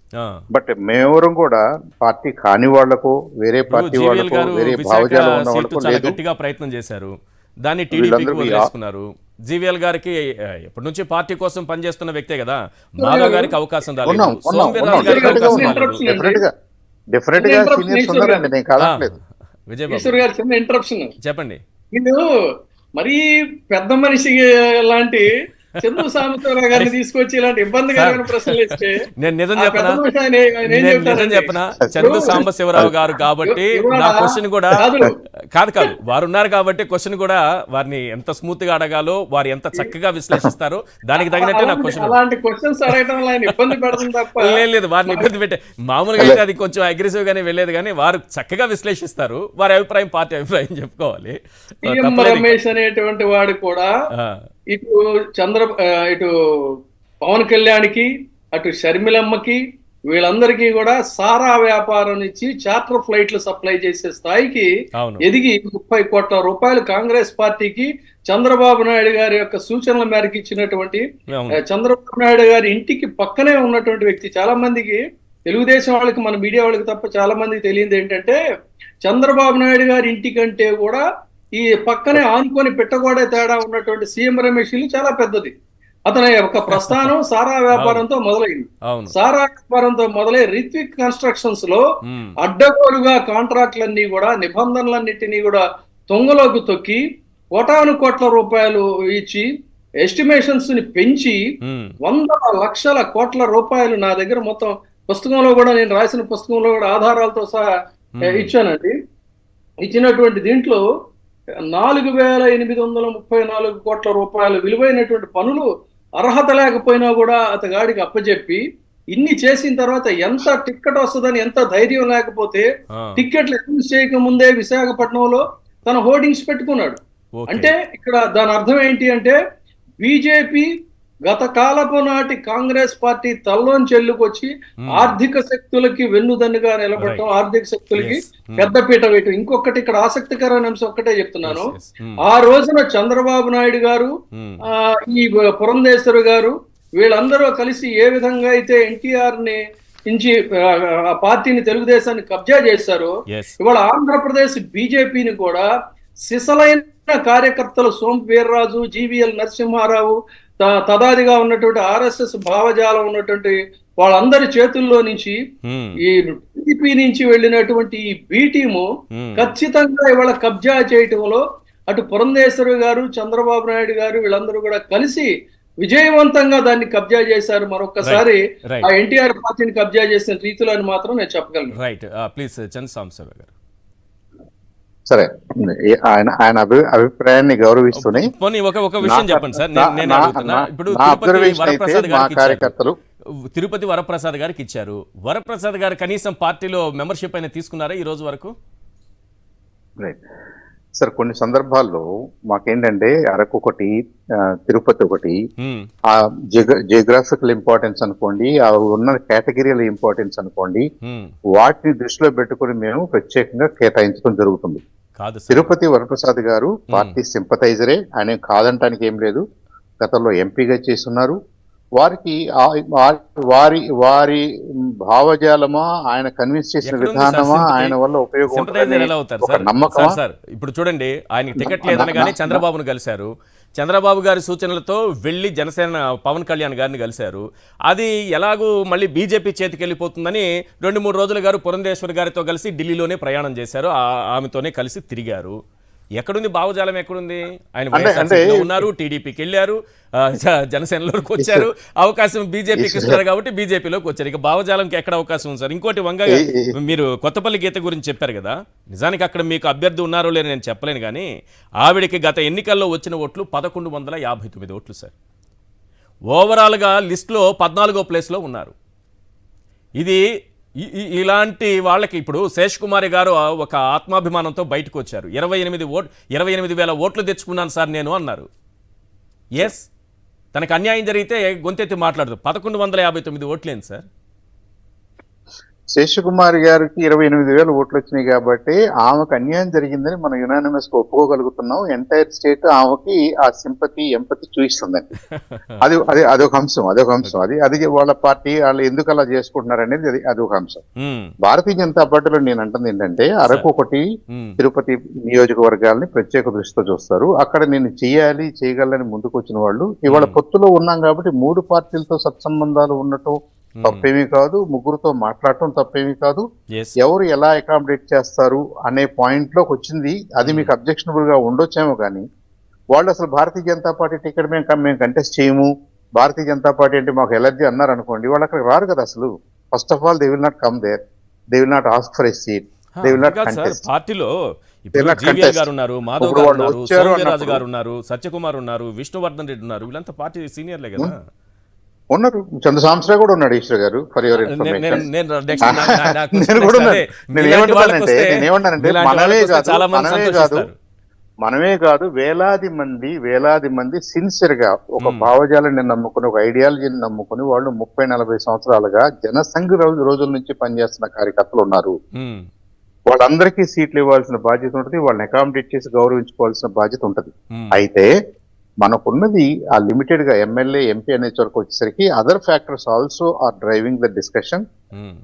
బట్ మేమెవరం కూడా పార్టీ కాని వాళ్లకు, వేరే పార్టీ వాళ్ళకు, వేరే భావజాలం ఉన్న వాళ్ళకు గట్టిగా ప్రయత్నం చేశారు, దాన్ని టీడీపీకి వదిలేసుకున్నారు. జీవీఎల్ గారికి ఎప్పటి నుంచి పార్టీ కోసం పనిచేస్తున్న వ్యక్తే కదా, మాధవ్ గారికి అవకాశం చెప్పండి. వీళ్ళు మరీ పెద్ద మనిషి లాంటి చంద్ర సాంబశివరావు గారిని తీసుకొచ్చి ఇలాంటి ఇబ్బందికరమైన ప్రశ్నలు ఇస్తే నేను నిజం చెప్పనా, చంద్ర సాంబశివరావు గారు కాబట్టి నా క్వశ్చన్ కూడా కాదు వారు ఉన్నారు కాబట్టి క్వశ్చన్ కూడా వారిని ఎంత స్మూత్ గా అడగాలో, వారు ఎంత చక్కగా విశ్లేషిస్తారో దానికి తగినట్టు నా క్వశ్చన్. లేదు వారిని ఇబ్బంది పెట్టే, మామూలుగా అయితే అది కొంచెం అగ్రెసివ్ గానే వెళ్ళేది, కానీ వారు చక్కగా విశ్లేషిస్తారు, వారి అభిప్రాయం పార్టీ అభిప్రాయం చెప్పుకోవాలి. రమేష్ అనేటువంటి వాడు కూడా ఇటు పవన్ కళ్యాణ్కి, అటు షర్మిలమ్మకి, వీళ్ళందరికీ కూడా సారా వ్యాపారం నుంచి చార్టర్ ఫ్లైట్లు సప్లై చేసే స్థాయికి ఎదిగి 30 కోట్ల రూపాయలు కాంగ్రెస్ పార్టీకి చంద్రబాబు నాయుడు గారి యొక్క సూచనల మేరకు ఇచ్చినటువంటి, చంద్రబాబు నాయుడు గారి ఇంటికి పక్కనే ఉన్నటువంటి వ్యక్తి. చాలా మందికి, తెలుగుదేశం వాళ్ళకి, మన మీడియా వాళ్ళకి తప్ప చాలా మందికి తెలియదు ఏంటంటే, చంద్రబాబు నాయుడు గారి ఇంటికంటే కూడా ఈ పక్కనే ఆనుకొని పెట్టగోడే తేడా ఉన్నటువంటి సీఎం రమేష్ ఇల్లు చాలా పెద్దది. అతని ఒక ప్రస్థానం సారా వ్యాపారంతో మొదలైంది. సారా వ్యాపారంతో మొదలై రిత్విక్ కన్స్ట్రక్షన్స్ లో అడ్డగోలుగా కాంట్రాక్ట్లన్నీ కూడా, నిబంధనలన్నింటినీ కూడా తొంగలోకి తొక్కి 1 కోట్ల రూపాయలు ఇచ్చి ఎస్టిమేషన్స్ ని పెంచి 100 లక్షల కోట్ల రూపాయలు నా దగ్గర మొత్తం పుస్తకంలో కూడా, నేను రాసిన పుస్తకంలో కూడా ఆధారాలతో సహా ఇచ్చానండి. ఇచ్చినటువంటి దీంట్లో 4,834 కోట్ల రూపాయలు విలువైనటువంటి పనులు అర్హత లేకపోయినా కూడా అతగాడికి అప్పచెప్పి, ఇన్ని చేసిన తర్వాత ఎంత టిక్కెట్ వస్తుందని ఎంత ధైర్యం లేకపోతే టిక్కెట్లు అనౌన్స్ చేయక ముందే విశాఖపట్నంలో తన హోర్డింగ్స్ పెట్టుకున్నాడు. అంటే ఇక్కడ దాని అర్థం ఏంటి అంటే, బీజేపీ గత కాలపు నాటి కాంగ్రెస్ పార్టీ తల్లోంచి చెల్లుకొచ్చి ఆర్థిక శక్తులకి వెన్నుదన్నుగా నిలబడటం, ఆర్థిక శక్తులకి పెద్దపీట వేయటం. ఇంకొకటి ఇక్కడ ఆసక్తికరమైన అంశం ఒక్కటే చెప్తున్నాను. ఆ రోజున చంద్రబాబు నాయుడు గారు, ఈ పురంధేశ్వరి గారు వీళ్ళందరూ కలిసి ఏ విధంగా అయితే ఎన్టీఆర్ ని నుంచి ఆ పార్టీని, తెలుగుదేశాన్ని కబ్జా చేశారో, ఇవాళ ఆంధ్రప్రదేశ్ బీజేపీని కూడా సిసలైన కార్యకర్తలు సోము వీర్రాజు, జీవీఎల్ నరసింహారావు, తదాదిగా ఉన్నటువంటి ఆర్ఎస్ఎస్ భావజాలం ఉన్నటువంటి వాళ్ళందరి చేతుల్లో నుంచి ఈ టీడీపీ నుంచి వెళ్ళినటువంటి ఈ బి టీము ఖచ్చితంగా ఇవాళ కబ్జా చేయటంలో అటు పురంధేశ్వరి గారు, చంద్రబాబు నాయుడు గారు వీళ్ళందరూ కూడా కలిసి విజయవంతంగా దాన్ని కబ్జా చేశారు. మరొకసారి ఆ ఎన్టీఆర్ పార్టీని కబ్జా చేసిన రీతిలో అని మాత్రం నేను చెప్పగలను. రైట్, ప్లీజ్ చంద్రశేఖర్ గారు. సరే, ఆయన అభిప్రాయాన్ని గౌరవిస్తూనే ఒక విషయం చెప్పండి సార్. నేను అడుగుతున్నా, ఇప్పుడు తిరుపతి వరప్రసాద్ గారికి ఇచ్చారు. వరప్రసాద్ గారు కనీసం పార్టీలో మెంబర్షిప్ అయినా తీసుకున్నారా ఈ రోజు వరకు? సార్, కొన్ని సందర్భాల్లో మాకేంటంటే అరకు ఒకటి, తిరుపతి ఒకటి, ఆ జియోగ్రాఫికల్ ఇంపార్టెన్స్ అనుకోండి, ఆ ఉన్న కేటగిరీల ఇంపార్టెన్స్ అనుకోండి, వాటిని దృష్టిలో పెట్టుకుని మేము ప్రత్యేకంగా కేటాయించడం జరుగుతుంది. తిరుపతి వరప్రసాద్ గారు పార్టీ సింపథైజరే, ఆయన కాదంటానికి ఏం లేదు. గతంలో ఎంపీగా చేస్తున్నారు. వారికి వారి వారి భావజాలమా, ఆయన కన్విన్స్ చేసిన విధానమా, ఆయన వల్ల ఉపయోగం నమ్మకం. ఇప్పుడు చూడండి, ఆయనకి టికెట్ లేదనగానే చంద్రబాబును కలిశారు. చంద్రబాబు గారి సూచనలతో వెళ్ళి జనసేన పవన్ కళ్యాణ్ గారిని కలిశారు. అది ఎలాగూ మళ్ళీ బీజేపీ చేతికి వెళ్ళిపోతుందని 2-3 రోజుల గారు పురంధేశ్వరి గారితో కలిసి ఢిల్లీలోనే ప్రయాణం చేశారు. ఆమెతోనే కలిసి తిరిగారు. ఎక్కడుంది భావజాలం? ఎక్కడుంది? ఆయన ఉన్నారు, టీడీపీకి వెళ్ళారు, జనసేనలోకి వచ్చారు. అవకాశం బీజేపీకి ఇస్తున్నారు కాబట్టి బీజేపీలోకి వచ్చారు. ఇక భావజాలంకి ఎక్కడ అవకాశం ఉంది సార్? ఇంకోటి, వంగ మీరు కొత్తపల్లి గీత గురించి చెప్పారు కదా, నిజానికి అక్కడ మీకు అభ్యర్థి ఉన్నారో లేదో నేను చెప్పలేను, కానీ ఆవిడకి గత ఎన్నికల్లో వచ్చిన ఓట్లు 1159 ఓట్లు సార్. ఓవరాల్గా లిస్టులో 14వ ప్లేస్లో ఉన్నారు. ఇది ఇలాంటి వాళ్ళకి ఇప్పుడు శేష్ కుమారి గారు ఒక ఆత్మాభిమానంతో బయటకు వచ్చారు. 28,000 ఓట్లు తెచ్చుకున్నాను సార్ నేను అన్నారు. ఎస్, తనకు అన్యాయం జరిగితే గొంతెత్తి మాట్లాడదు. 1159 ఓట్లేంది సార్? శేషకుమారి గారికి 28,000 ఓట్లు వచ్చినాయి కాబట్టి ఆమెకు అన్యాయం జరిగిందని మనం యునానిమస్ గా ఒప్పుకోగలుగుతున్నాం. ఎంటైర్ స్టేట్ ఆమెకి ఆ సింపతి, ఎంపతి చూపిస్తుందండి. అదొక అంశం. అది వాళ్ళ పార్టీ వాళ్ళు ఎందుకు అలా చేసుకుంటున్నారు అనేది అదొక అంశం. భారతీయ జనతా పార్టీలో నేను అంటుంది ఏంటంటే, అరకు ఒకటి, తిరుపతి నియోజకవర్గాల్ని ప్రత్యేక దృష్టితో చూస్తారు. అక్కడ నేను చేయగలని ముందుకు వచ్చిన వాళ్ళు ఇవాళ పొత్తులో ఉన్నాం కాబట్టి 3 పార్టీలతో సత్సంబంధాలు ఉండటం తప్పేమీ కాదు, ముగ్గురుతో మాట్లాడటం తప్పేమీ కాదు. ఎవరు ఎలా అకామిడేట్ చేస్తారు అనే పాయింట్ లోకి వచ్చింది. అది మీకు అబ్జెక్షనబుల్ గా ఉండొచ్చేమో, కానీ వాళ్ళు అసలు భారతీయ జనతా పార్టీ టికెట్ మేము కంటెస్ట్ చేయము, భారతీయ జనతా పార్టీ అంటే మాకు ఎలర్జీ అన్నారు అనుకోండి, వాళ్ళు అక్కడికి రారు కదా అసలు. First of all they will not come there, they will not ask for a seat, they will not contest. పార్టీలో జీవీఎల్ గారు ఉన్నారు, మాధవ్ గారు ఉన్నారు, సోమవీర్రాజు గారు ఉన్నారు, సత్యకుమార్ ఉన్నారు, విష్ణువర్ధన్ రెడ్డి ఉన్నారు, వీళ్ళంతా పార్టీ సీనియర్లే కదా ఉన్నారు. చంద్రశేఖర్ కూడా ఉన్నాడు, ఈశ్వర్ గారు. ఫర్ యువర్ ఇన్ఫర్మేషన్ మనమే కాదు వేలాది మంది సిన్సియర్ గా ఒక భావజాలాన్ని నమ్ముకుని, ఒక ఐడియాలజీని నమ్ముకుని వాళ్ళు 30-40 సంవత్సరాలుగా జనసంఘ రోజుల నుంచి పనిచేస్తున్న కార్యకర్తలు ఉన్నారు. వాళ్ళందరికీ సీట్లు ఇవ్వాల్సిన బాధ్యత ఉంటుంది, వాళ్ళని అకామిడేట్ చేసి గౌరవించుకోవాల్సిన బాధ్యత ఉంటుంది. అయితే మనకున్నది ఆ లిమిటెడ్ గా ఎమ్మెల్యే, ఎంపీ అనే చోటుకు వచ్చేసరికి other factors also are driving the discussion.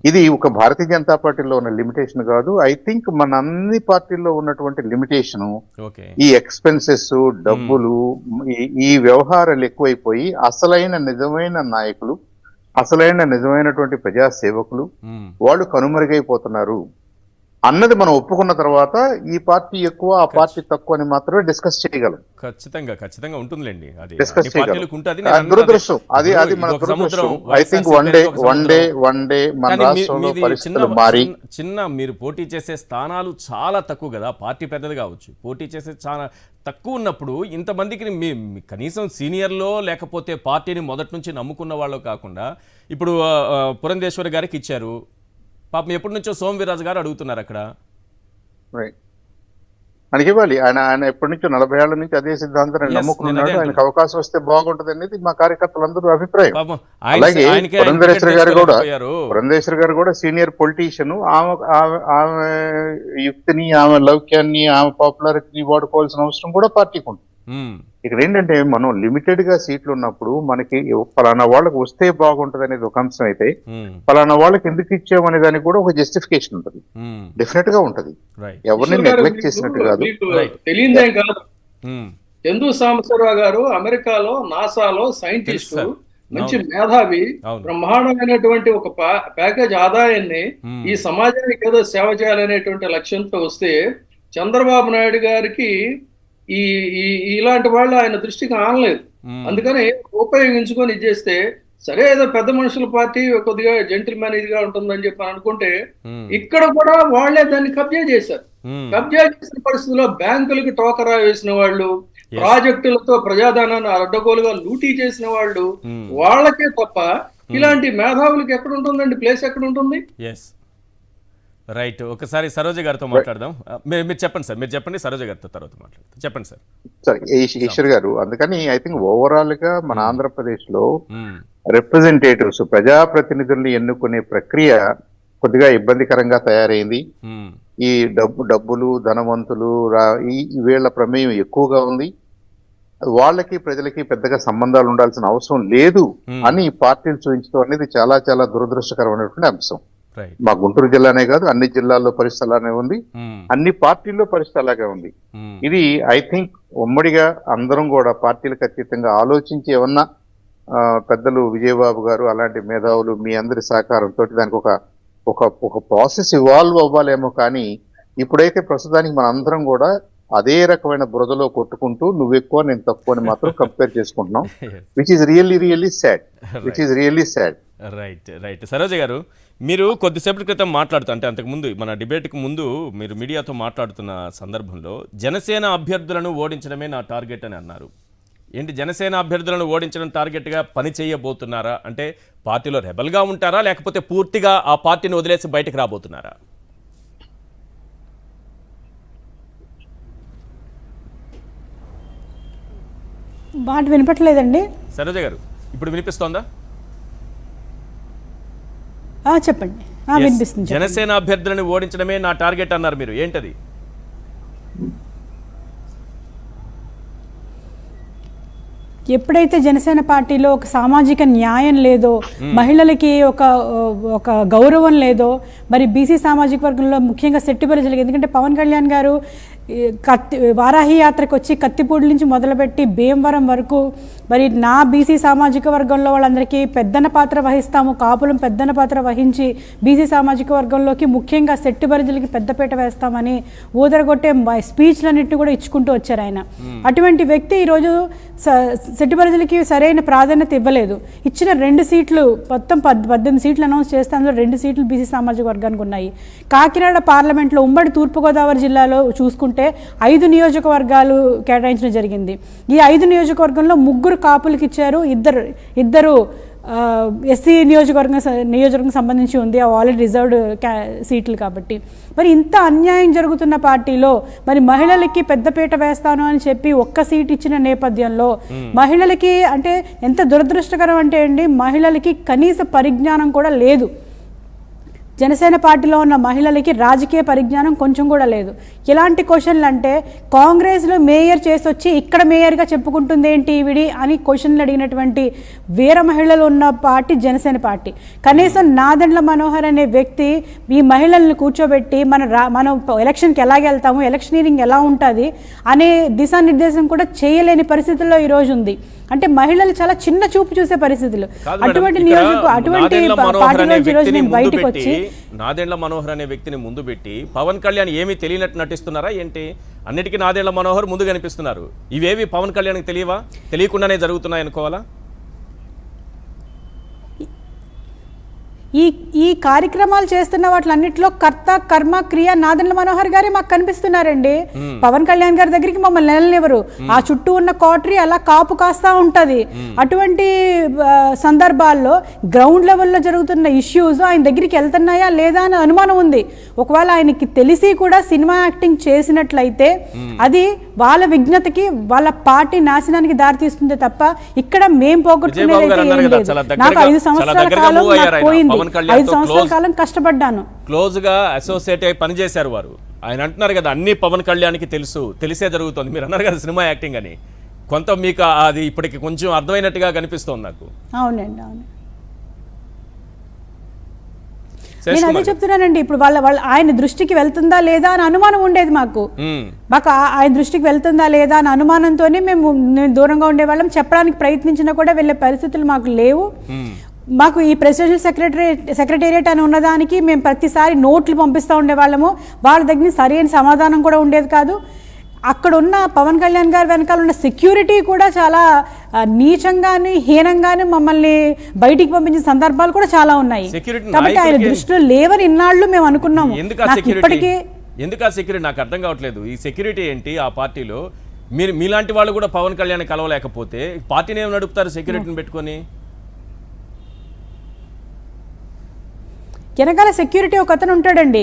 ఇది ఒక భారతీయ జనతా పార్టీలో ఉన్న లిమిటేషన్ కాదు. ఐ థింక్ మన అన్ని పార్టీల్లో ఉన్నటువంటి లిమిటేషన్ ఈ ఎక్స్పెన్సెస్, డబ్బులు, ఈ వ్యవహారాలు ఎక్కువైపోయి అసలైన నిజమైన నాయకులు, అసలైన నిజమైనటువంటి ప్రజా సేవకులు వాళ్ళు కనుమరుగైపోతున్నారు అన్నది మనం ఒప్పుకున్న తర్వాత ఈ పార్టీ ఎక్కువ, ఆ పార్టీ తక్కువ అని మాత్రమే డిస్కస్ చేయగలం. ఖచ్చితంగా ఉంటుందిలేండి, అది డిస్కస్ చేయగలం. దురదృష్టం అది మన దురదృష్టం. ఐ థింక్ వన్ డే మన రాష్ట్రంలో పరిస్థితులు మారి మీరు పోటీ చేసే స్థానాలు చాలా తక్కువ కదా, పార్టీ పెద్దది కావచ్చు, పోటీ చేసే చాలా తక్కువ ఉన్నప్పుడు ఇంతమందికి కనీసం సీనియర్లో లేకపోతే పార్టీని మొదటి నుంచి నమ్ముకున్న వాళ్ళు కాకుండా ఇప్పుడు పురంధేశ్వరి గారికి ఇచ్చారు. పాపం ఎప్పటి నుంచో సోము వీర్రాజు గారు అడుగుతున్నారు అక్కడ. ఆయనకి ఇవ్వాలి. ఆయన ఎప్పటి నుంచో 40 ఏళ్ల నుంచి అదే సిద్ధాంతాన్ని నమ్ముకున్నాడు. ఆయనకు అవకాశం వస్తే బాగుంటుంది అనేది మా కార్యకర్తలందరూ అభిప్రాయం. అలాగే పురంధేశ్వరి గారు కూడా సీనియర్ పొలిటీషియన్. ఆమె యుక్తిని, ఆమె లౌక్యాన్ని, ఆమె పాపులారిటీని వాడుకోవాల్సిన అవసరం కూడా పార్టీకి ఉంటుంది. ఇక్కడ ఏంటంటే మనం లిమిటెడ్ గా సీట్లు ఉన్నప్పుడు మనకి ఫలానా వాళ్ళకి వస్తే బాగుంటది అనేది ఒక అంశం అయితే, ఫలానా వాళ్ళకి ఎందుకు ఇచ్చామనే దానికి కూడా ఒక జస్టిఫికేషన్ ఉంటుంది, డెఫినెట్ గా ఉంటది. ఎవరిని నెగ్లెక్ట్ చేసినట్టు కాదు. తెలియదేం కాదు, చందు సాంబశివరావు గారు అమెరికాలో నాసాలో సైంటిస్ట్, మంచి మేధావి, బ్రహ్మాండమైనటువంటి ఒక ప్యాకేజ్ ఆదాయాన్ని ఈ సమాజానికి ఏదో సేవ చేయాలనేటువంటి లక్ష్యంతో వస్తే, చంద్రబాబు నాయుడు గారికి ఇలాంటి వాళ్ళు ఆయన దృష్టికి ఆనలేదు. అందుకని ఉపయోగించుకొని ఇది చేస్తే, సరే ఏదో పెద్ద మనుషుల పార్టీ కొద్దిగా జెంటిల్మెన్ ఇదిగా ఉంటుందని చెప్పి అనుకుంటే, ఇక్కడ కూడా వాళ్లే దాన్ని కబ్జా చేశారు. కబ్జా చేసిన పరిస్థితుల్లో బ్యాంకులకి టోకరా వేసిన వాళ్ళు, ప్రాజెక్టులతో ప్రజాధనాన్ని అడ్డగోలుగా లూటీ చేసిన వాళ్ళు, వాళ్ళకే తప్ప ఇలాంటి మేధావులకి ఎక్కడ ఉంటుందండి, ప్లేస్ ఎక్కడ ఉంటుంది? రైట్. ఒకసారి సరోజ గారితో మాట్లాడదాం. మీరు చెప్పండి సార్, మీరు చెప్పండి, సరోజ గారితో తర్వాత మాట్లాడతాం. చెప్పండి సార్. సార్ ఈశ్వర్ గారు, అందుకని ఐ థింక్ ఓవరాల్ గా మన ఆంధ్రప్రదేశ్ లో రిప్రజెంటేటివ్స్, ప్రజాప్రతినిధుల్ని ఎన్నుకునే ప్రక్రియ కొద్దిగా ఇబ్బందికరంగా తయారైంది. ఈ డబ్బులు, ధనవంతులు, వీళ్ళ ప్రమేయం ఎక్కువగా ఉంది. వాళ్ళకి ప్రజలకి పెద్దగా సంబంధాలు ఉండాల్సిన అవసరం లేదు అని పార్టీలు చూపించడం అనేది చాలా చాలా దురదృష్టకరమైనటువంటి అంశం. మా గుంటూరు జిల్లానే కాదు, అన్ని జిల్లాల్లో పరిస్థితి అలానే ఉంది, అన్ని పార్టీల్లో పరిస్థితి అలాగే ఉంది. ఇది ఐ థింక్ ఉమ్మడిగా అందరం కూడా పార్టీలకు అతీతంగా ఆలోచించి ఏమన్నా పెద్దలు విజయబాబు గారు అలాంటి మేధావులు మీ అందరి సహకారంతో దానికి ఒక ప్రాసెస్ ఇవాల్వ్ అవ్వాలేమో. కానీ ఇప్పుడైతే ప్రస్తుతానికి మన అందరం కూడా అదే రకమైన బురదలో కొట్టుకుంటూ నువ్వు ఎక్కువ నేను తక్కువ అని మాత్రం కంపేర్ చేసుకుంటున్నాం, which is really sad. Right. Saroja గారు, మీరు కొద్దిసేపటి క్రితం మాట్లాడుతూ, అంటే అంతకుముందు మన డిబేట్కి ముందు మీరు మీడియాతో మాట్లాడుతున్న సందర్భంలో జనసేన అభ్యర్థులను ఓడించడమే నా టార్గెట్ అని అన్నారు. ఏంటి, జనసేన అభ్యర్థులను ఓడించడం టార్గెట్గా పని చేయబోతున్నారా? అంటే పార్టీలో రెబల్గా ఉంటారా, లేకపోతే పూర్తిగా ఆ పార్టీని వదిలేసి బయటకు రాబోతున్నారా? మాట వినపట్లేదండి సరోజ గారు, ఇప్పుడు వినిపిస్తోందా? చెప్పండి. వినిపిస్తుంది. జనసేన అభ్యర్థులను ఓడించడమే నా టార్గెట్ అన్నారు మీరు, ఏంటది? ఎప్పుడైతే జనసేన పార్టీలో ఒక సామాజిక న్యాయం లేదో, మహిళలకి ఒక గౌరవం లేదో, మరి బీసీ సామాజిక వర్గంలో ముఖ్యంగా సెట్టిబలిజలకి, ఎందుకంటే పవన్ కళ్యాణ్ గారు వారాహి యాత్రకు వచ్చి కత్తిపూడి నుంచి మొదలుపెట్టి భీమవరం వరకు మరి నా బీసీ సామాజిక వర్గంలో వాళ్ళందరికీ పెద్దన పాత్ర వహిస్తాము, కాపులం పెద్దన పాత్ర వహించి బీసీ సామాజిక వర్గంలోకి ముఖ్యంగా సెట్టిబలిజలకి పెద్దపీట వేస్తామని ఊదరగొట్టే స్పీచ్లన్నింటినీ కూడా ఇచ్చుకుంటూ వచ్చారు ఆయన. అటువంటి వ్యక్తి ఈరోజు సెట్టిబలిజలకి సరైన ప్రాధాన్యత ఇవ్వలేదు. ఇచ్చిన 2 సీట్లు, మొత్తం 18 సీట్లు అనౌన్స్ చేస్తే అందులో 2 సీట్లు బీసీ సామాజిక వర్గానికి ఉన్నాయి. కాకినాడ పార్లమెంట్లో ఉమ్మడి తూర్పుగోదావరి జిల్లాలో చూసుకుంటే 5 నియోజకవర్గాలు కేటాయించడం జరిగింది. ఈ 5 నియోజకవర్గంలో 3 కాపులకి ఇచ్చారు, ఇద్దరు ఎస్సీ నియోజకవర్గం సంబంధించి ఉంది, ఆల్రెడీ రిజర్వ్డ్ సీట్లు కాబట్టి. మరి ఇంత అన్యాయం జరుగుతున్న పార్టీలో మరి మహిళలకి పెద్దపీట వేస్తాను అని చెప్పి 1 సీట్ ఇచ్చిన నేపథ్యంలో మహిళలకి, అంటే ఎంత దురదృష్టకరం అంటే అండి, మహిళలకి కనీస పరిజ్ఞానం కూడా లేదు. జనసేన పార్టీలో ఉన్న మహిళలకి రాజకీయ పరిజ్ఞానం కొంచెం కూడా లేదు. ఎలాంటి క్వశ్చన్లు అంటే, కాంగ్రెస్లో మేయర్ చేసి వచ్చి ఇక్కడ మేయర్గా చెప్పుకుంటుంది ఏంటి ఈవిడి అని క్వశ్చన్లు అడిగినటువంటి వీర మహిళలు ఉన్న పార్టీ జనసేన పార్టీ. కనీసం నాదెండ్ల మనోహర్ అనే వ్యక్తి ఈ మహిళల్ని కూర్చోబెట్టి మనం ఎలక్షన్కి ఎలాగ వెళ్తాము, ఎలక్షనీరింగ్ ఎలా ఉంటుంది అనే దిశానిర్దేశం కూడా చేయలేని పరిస్థితుల్లో ఈరోజు ఉంది. అంటే మహిళలు చాలా చిన్న చూపు చూసే పరిస్థితులు. అటువంటి బయటకు వచ్చి నాదెండ్ల మనోహర్ అనే వ్యక్తిని ముందు పెట్టి పవన్ కళ్యాణ్ ఏమీ తెలియనట్టు నటిస్తున్నారా ఏంటి? అన్నిటికీ నాదెండ్ల మనోహర్ ముందు కనిపిస్తున్నారు. ఇవేవి పవన్ కళ్యాణ్కి తెలియవా? తెలియకుండానే జరుగుతున్నాయి అనుకోవాలా? ఈ కార్యక్రమాలు చేస్తున్న వాటిలన్నింటిలో కర్త కర్మ క్రియ నాదెండ్ల మనోహర్ గారే మాకు కనిపిస్తున్నారండి. పవన్ కళ్యాణ్ గారి దగ్గరికి మమ్మల్ని నెలనివ్వరు. ఆ చుట్టూ ఉన్న కోటరీ అలా కాపు కాస్తా ఉంటది. అటువంటి సందర్భాల్లో గ్రౌండ్ లెవెల్లో జరుగుతున్న ఇష్యూస్ ఆయన దగ్గరికి వెళ్తున్నాయా లేదా అని అనుమానం ఉంది. ఒకవేళ ఆయనకి తెలిసి కూడా సినిమా యాక్టింగ్ చేసినట్లయితే అది వాళ్ళ విజ్ఞతకి వాళ్ళ పార్టీ నాశనానికి దారితీస్తుంది తప్ప ఇక్కడ మేం పోగొట్టుకునేది అయితే ఏం లేదు. నాకు 5 సంవత్సరాల కాలం నాకు పోయింది. 5 సంవత్సరాల కాలం కష్టపడ్డాను. క్లోజ్ గా అసోసియేట్ అయి పనిచేశారు వారు. ఆయన అంటున్నారు కదా అన్ని పవన్ కళ్యాణ్కి తెలిసే జరుగుతుంది. మీరు అన్నారు కదా సినిమా యాక్టింగ్ అని, కొంత మీకు అది ఇప్పటికి కొంచెం అర్థమైనట్టుగా కనిపిస్తోంది నాకు. అవునండి, అవును. నేను అదే చెప్తున్నానండి. ఇప్పుడు వాళ్ళ ఆయన దృష్టికి వెళ్తుందా లేదా అని అనుమానం ఉండేది మాకు. ఆయన దృష్టికి వెళ్తుందా లేదా అని అనుమానంతోనే మేము దూరంగా ఉండేవాళ్ళం. చెప్పడానికి ప్రయత్నించినా కూడా వెళ్ళే పరిస్థితులు మాకు లేవు. మాకు ఈ ప్రెసిడెన్షియల్ సెక్రటేరియట్ అని ఉన్నదానికి మేము ప్రతిసారి నోట్లు పంపిస్తూ ఉండేవాళ్ళము. వాళ్ళ దగ్గర సరైన సమాధానం కూడా ఉండేది కాదు. అక్కడ ఉన్న పవన్ కళ్యాణ్ గారి వెనకాల ఉన్న సెక్యూరిటీ కూడా చాలా నీచంగాను హీనంగాను మమ్మల్ని బయటికి పంపించిన సందర్భాలు కూడా చాలా ఉన్నాయి. కాబట్టి ఆయన దృష్టిలో లేవని ఇన్నాళ్ళు మేము అనుకున్నాము. ఇప్పటికీ ఎందుకు ఆ సెక్యూరిటీ నాకు అర్థం కావట్లేదు. ఈ సెక్యూరిటీ ఏంటి ఆ పార్టీలో? మీరు మీలాంటి వాళ్ళు కూడా పవన్ కళ్యాణ్ కలవలేకపోతే పార్టీని ఏమి నడుపుతారు సెక్యూరిటీని పెట్టుకొని? వెనకాల సెక్యూరిటీ ఒక అతను ఉంటాడండి.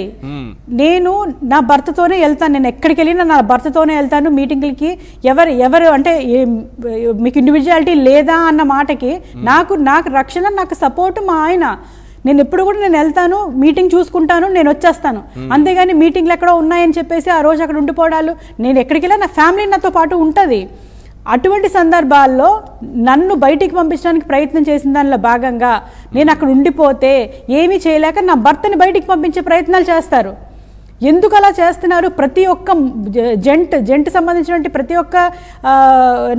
నేను నా భర్తతోనే వెళ్తాను. నేను ఎక్కడికి వెళ్ళినా నా భర్తతోనే వెళ్తాను మీటింగ్లకి. ఎవరు అంటే మీకు ఇండివిజువాలిటీ లేదా అన్న మాటకి నాకు రక్షణ, నాకు సపోర్ట్ మా ఆయన. నేను ఎప్పుడు కూడా నేను వెళ్తాను, మీటింగ్ చూసుకుంటాను, నేను వచ్చేస్తాను. అంతేగాని మీటింగ్లు ఎక్కడో ఉన్నాయని చెప్పేసి ఆ రోజు అక్కడ ఉండిపోవడాలు, నేను ఎక్కడికి వెళ్ళా నా ఫ్యామిలీ నాతో పాటు ఉంటుంది. అటువంటి సందర్భాల్లో నన్ను బయటికి పంపించడానికి ప్రయత్నం చేసిన దానిలో భాగంగా నేను అక్కడ ఉండిపోతే ఏమీ చేయలేక నా భర్తని బయటికి పంపించే ప్రయత్నాలు చేస్తారు. ఎందుకు అలా చేస్తున్నారు? ప్రతి ఒక్క జంట్ సంబంధించినటువంటి ప్రతి ఒక్క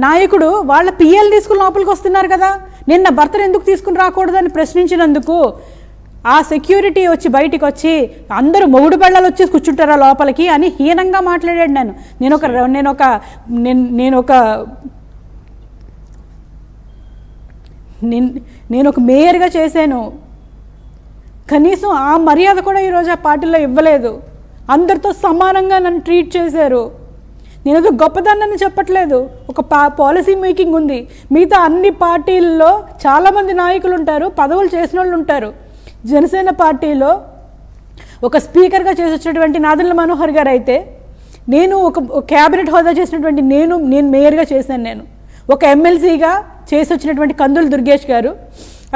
నాయకుడు వాళ్ళ పిఎల్ తీసుకుని లోపలికి వస్తున్నారు కదా. నేను నా భర్తను ఎందుకు తీసుకుని రాకూడదని ప్రశ్నించినందుకు ఆ సెక్యూరిటీ వచ్చి బయటికి వచ్చి అందరూ మొగుడు బళ్ళలు వచ్చి కూర్చుంటారా లోపలికి అని హీనంగా మాట్లాడాడు. నేను ఒక మేయర్గా చేశాను. కనీసం ఆ మర్యాద కూడా ఈరోజు ఆ పార్టీలో ఇవ్వలేదు. అందరితో సమానంగా నన్ను ట్రీట్ చేశారు. నేను ఏదో గొప్పదాన్ని చెప్పట్లేదు. ఒక పాలసీ మేకింగ్ ఉంది. మిగతా అన్ని పార్టీల్లో చాలామంది నాయకులు ఉంటారు, పదవులు చేసిన వాళ్ళు ఉంటారు. జనసేన పార్టీలో ఒక స్పీకర్గా చేసి వచ్చినటువంటి నాదెండ్ల మనోహర్ గారు అయితే, నేను ఒక క్యాబినెట్ హోదా చేసినటువంటి నేను మేయర్గా చేశాను. నేను ఒక ఎమ్మెల్సీగా చేసి వచ్చినటువంటి కందుల దుర్గేష్ గారు,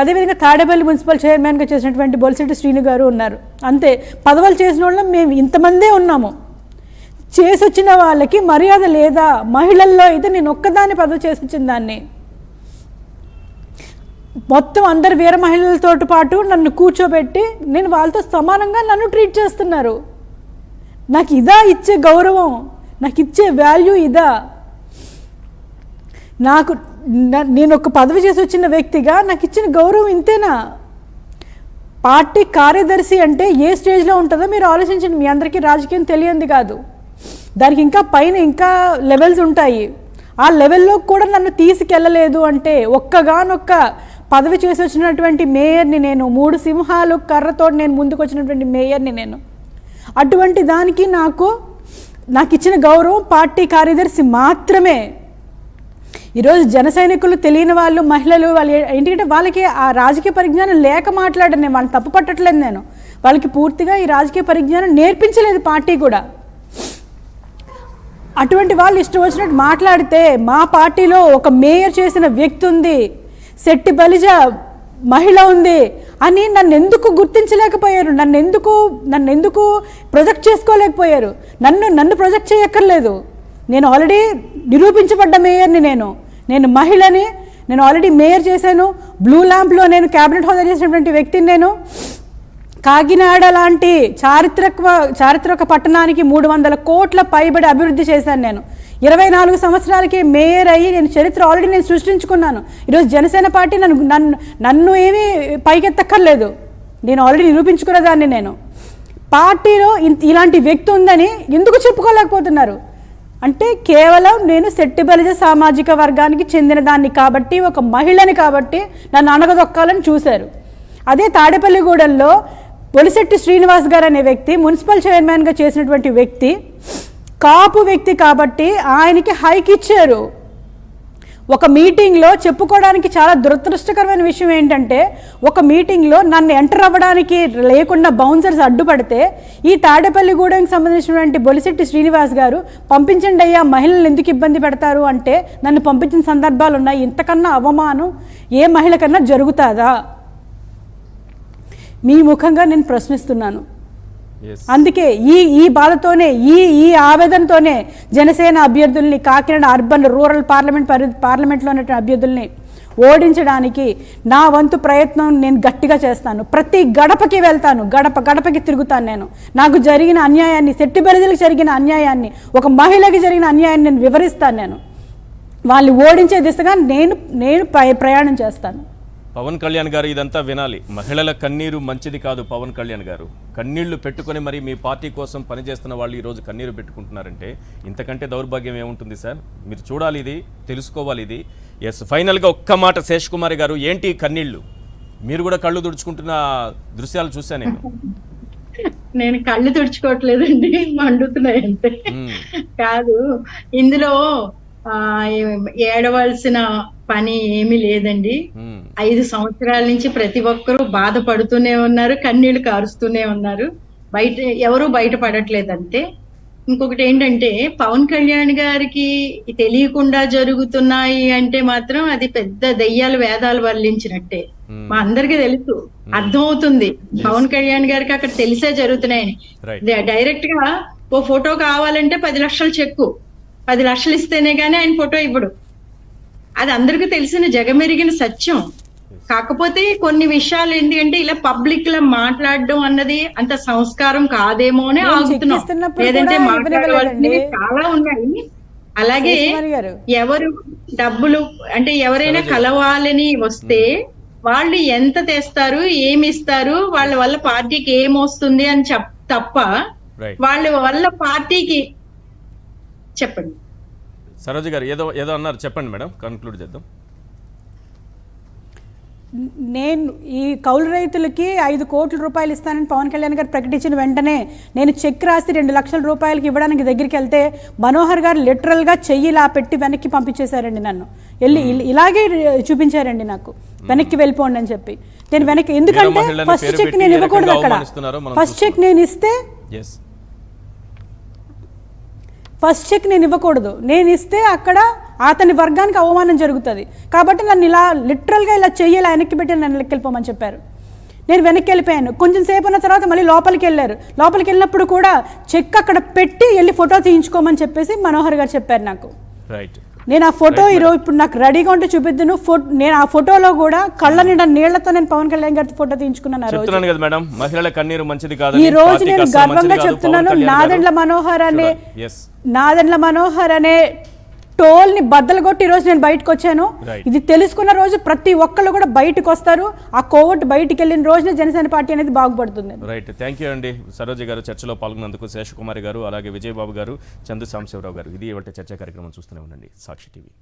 అదేవిధంగా తాడేపల్లి మున్సిపల్ చైర్మన్గా చేసినటువంటి బొలిశెట్టి శ్రీను గారు ఉన్నారు. అంతే, పదవులు చేసిన వాళ్ళం మేము ఇంతమందే ఉన్నాము. చేసి వచ్చిన వాళ్ళకి మర్యాద లేదా? మహిళల్లో అయితే నేను ఒక్కదాన్ని పదవి చేసి వచ్చిన దాన్ని. మొత్తం అందరు వీర మహిళలతో పాటు నన్ను కూర్చోబెట్టి నేను వాళ్ళతో సమానంగా నన్ను ట్రీట్ చేస్తున్నారు. నాకు ఇదా ఇచ్చే గౌరవం? నాకు ఇచ్చే వాల్యూ ఇదా? నేను ఒక పదవి చేసి వచ్చిన వ్యక్తిగా నాకు ఇచ్చిన గౌరవం ఇంతేనా? పార్టీ కార్యదర్శి అంటే ఏ స్టేజ్లో ఉంటుందో మీరు ఆలోచించండి. మీ అందరికీ రాజకీయం తెలియంది కాదు. దానికి ఇంకా పైన ఇంకా లెవెల్స్ ఉంటాయి. ఆ లెవెల్లో కూడా నన్ను తీసుకెళ్ళలేదు అంటే ఒక్కగానొక్క పదవి చేసి వచ్చినటువంటి మేయర్ని నేను, 3 సింహాలు కర్రతో నేను ముందుకు వచ్చినటువంటి మేయర్ని నేను. అటువంటి దానికి నాకు ఇచ్చిన గౌరవం పార్టీ కార్యదర్శి మాత్రమే. ఈరోజు జన సైనికులు తెలియని వాళ్ళు, మహిళలు, వాళ్ళు ఏంటంటే వాళ్ళకి ఆ రాజకీయ పరిజ్ఞానం లేక మాట్లాడను. నేను వాళ్ళని తప్పు పట్టట్లేదు. నేను వాళ్ళకి పూర్తిగా ఈ రాజకీయ పరిజ్ఞానం నేర్పించలేదు పార్టీ కూడా. అటువంటి వాళ్ళు ఇష్టం వచ్చినట్టు మాట్లాడితే, మా పార్టీలో ఒక మేయర్ చేసిన వ్యక్తి ఉంది, శెట్టి బలిజ మహిళ ఉంది అని నన్ను ఎందుకు గుర్తించలేకపోయారు? నన్ను ఎందుకు ప్రొజెక్ట్ చేసుకోలేకపోయారు? నన్ను ప్రొజెక్ట్ చేయక్కర్లేదు. నేను ఆల్రెడీ నిరూపించబడ్డ మేయర్ని. నేను మహిళని. నేను ఆల్రెడీ మేయర్ చేశాను. బ్లూ ల్యాంప్లో నేను క్యాబినెట్ హోదా చేసినటువంటి వ్యక్తిని. నేను కాకినాడ లాంటి చారిత్రక పట్టణానికి 300 కోట్ల పైబడి అభివృద్ధి చేశాను. నేను 24 సంవత్సరాలకి మేయర్ అయ్యి నేను చరిత్ర ఆల్రెడీ నేను సృష్టించుకున్నాను. ఈరోజు జనసేన పార్టీ నన్ను ఏమీ పైకెత్తక్కర్లేదు. నేను ఆల్రెడీ నిరూపించుకునేదాన్ని. నేను పార్టీలో ఇలాంటి వ్యక్తి ఉందని ఎందుకు చెప్పుకోలేకపోతున్నారు అంటే, కేవలం నేను శెట్టి బలిజ సామాజిక వర్గానికి చెందిన దాన్ని కాబట్టి, ఒక మహిళని కాబట్టి నన్ను అణగదొక్కాలని చూశారు. అదే తాడేపల్లిగూడెంలో పొలిశెట్టి శ్రీనివాస్ గారు అనే వ్యక్తి మున్సిపల్ చైర్మన్గా చేసినటువంటి వ్యక్తి, కాపు వ్యక్తి కాబట్టి ఆయనకి హైక్ ఇచ్చారు. ఒక మీటింగ్లో చెప్పుకోవడానికి చాలా దురదృష్టకరమైన విషయం ఏంటంటే, ఒక మీటింగ్లో నన్ను ఎంటర్ అవ్వడానికి లేకుండా బౌన్సర్స్ అడ్డుపడితే ఈ తాడేపల్లిగూడెంకి సంబంధించినటువంటి బొలిశెట్టి శ్రీనివాస్ గారు పంపించండి అయ్యా, మహిళలు ఎందుకు ఇబ్బంది పెడతారు అంటే నన్ను పంపించిన సందర్భాలు ఉన్నాయి. ఇంతకన్నా అవమానం ఏ మహిళ కన్నా జరుగుతుందా? మీ ముఖంగా నేను ప్రశ్నిస్తున్నాను. అందుకే ఈ బాధతోనే ఈ ఆవేదనతోనే జనసేన అభ్యర్థుల్ని, కాకినాడ అర్బన్ రూరల్ పార్లమెంట్లో ఉన్న అభ్యర్థుల్ని ఓడించడానికి నా వంతు ప్రయత్నం నేను గట్టిగా చేస్తాను. ప్రతి గడపకి వెళ్తాను, గడపకి తిరుగుతాను. నేను నాకు జరిగిన అన్యాయాన్ని, శెట్టి బలిజలకు జరిగిన అన్యాయాన్ని, ఒక మహిళకి జరిగిన అన్యాయాన్ని నేను వివరిస్తాను. నేను వాళ్ళు ఓడించే దిశగా నేను ప్రయాణం చేస్తాను. పవన్ కళ్యాణ్ గారు ఇదంతా వినాలి. మహిళల కన్నీరు మంచిది కాదు. పవన్ కళ్యాణ్ గారు కన్నీళ్లు పెట్టుకొని మరి మీ పార్టీ కోసం పనిచేస్తున్న వాళ్ళు ఈరోజు కన్నీరు పెట్టుకుంటున్నారంటే ఇంతకంటే దౌర్భాగ్యం ఏముంటుంది సార్? మీరు చూడాలి, ఇది తెలుసుకోవాలి. ఇది ఎస్, ఫైనల్గా ఒక్క మాట శేష్ కుమార్ గారు, ఏంటి కన్నీళ్లు? మీరు కూడా కళ్ళు తుడుచుకుంటున్న దృశ్యాలు చూసా నేను కళ్ళు తుడుచుకోవట్లేదండి, మండుతున్నాయి అంతే. కాదు, ఇందులో ఏడవలసిన పని ఏమీ లేదండి. 5 సంవత్సరాల నుంచి ప్రతి ఒక్కరూ బాధపడుతూనే ఉన్నారు, కన్నీళ్లు కారుస్తూనే ఉన్నారు. ఎవరు బయటపడట్లేదంతే. ఇంకొకటి ఏంటంటే, పవన్ కళ్యాణ్ గారికి తెలియకుండా జరుగుతున్నాయి అంటే మాత్రం అది పెద్ద దెయ్యాలు వేదాలు వల్లించినట్టే. మా అందరికీ తెలుసు, అర్థమవుతుంది పవన్ కళ్యాణ్ గారికి అక్కడ తెలిసే జరుగుతున్నాయని. డైరెక్ట్ గా ఓ ఫోటో కావాలంటే 10 లక్షల చెక్కు, 10 లక్షలు ఇస్తేనే గానీ ఆయన ఫోటో ఇవ్వడు. అది అందరికీ తెలిసిన జగమెరిగిన సత్యం. కాకపోతే కొన్ని విషయాలు ఏంటి అంటే, ఇలా పబ్లిక్ లో మాట్లాడడం అన్నది అంత సంస్కారం కాదేమో అని ఆగుతున్నాం. లేదంటే మాట్లాడవలసినవి చాలా ఉన్నాయి. అలాగే ఎవరు డబ్బులు అంటే ఎవరైనా కలవాలని వస్తే వాళ్ళు ఎంత తెస్తారు, ఏమి ఇస్తారు, వాళ్ళ వల్ల పార్టీకి ఏమొస్తుంది అని తప్ప వాళ్ళ వల్ల పార్టీకి చెప్పండి. సరోజ గారు ఏదో అన్నారు, చెప్పండి మేడం, కన్క్లూడ్ చేద్దాం. నేను ఈ కౌలు రైతులకి 5 కోట్ల రూపాయలు ఇస్తానని పవన్ కళ్యాణ్ గారు ప్రకటించిన వెంటనే నేను చెక్ రాసి 2 లక్షల రూపాయలకి ఇవ్వడానికి దగ్గరికి వెళ్తే మనోహర్ గారు లిటరల్గా చెయ్యిలా పెట్టి వెనక్కి పంపించేశారండి. నన్ను ఇలాగే చూపించారండి, నాకు వెనక్కి వెళ్ళిపోండి అని చెప్పి. నేను వెనక్కి, ఎందుకంటే ఫస్ట్ చెక్ నేను ఇవ్వకూడదు. అక్కడ ఫస్ట్ చెక్ నేను ఇస్తే నేను ఇస్తే అక్కడ అతని వర్గానికి అవమానం జరుగుతుంది. కాబట్టి నన్ను ఇలా లిటరల్గా ఇలా చెయ్యాలి, వెనక్కి పెట్టి నన్ను వెళ్ళిపోమని చెప్పారు. నేను వెనక్కి వెళ్ళిపోయాను. కొంచెం సేపు ఉన్న తర్వాత మళ్ళీ లోపలికి వెళ్ళారు. లోపలికి వెళ్ళినప్పుడు కూడా చెక్ అక్కడ పెట్టి వెళ్ళి ఫోటో తీయించుకోమని చెప్పేసి మనోహర్ గారు చెప్పారు నాకు. నేను ఆ ఫోటో ఈరోజు ఇప్పుడు నాకు రెడీగా ఉంటే చూపిద్దును. నేను ఆ ఫోటోలో కూడా కళ్ళ నిండా నీళ్లతో నేను పవన్ కళ్యాణ్ గారితో ఫోటో తీయించుకున్నాను. ఈ రోజు నేను గర్వంగా చెప్తున్నాను, నాదెండ్ల మనోహర్ అనే టోల్ ని బద్దలు కొట్టి ఈ రోజు నేను బయటకు వచ్చాను. ఇది తెలుసుకున్న రోజు ప్రతి ఒక్కళ్ళు కూడా బయటకు వస్తారు. ఆ కోవట్ బయటికి వెళ్ళిన రోజున జనసేన పార్టీ అనేది బాగుపడుతుంది. రైట్, థ్యాంక్ యూ అండి సరోజ గారు, చర్చలో పాల్గొన్నందుకు. శేషకుమారి గారు, అలాగే విజయబాబు గారు, చందు సాంబశివరావు గారు. ఇది ఇవాళ చర్చా కార్యక్రమం. చూస్తూనే ఉండండి సాక్షి టీవీ.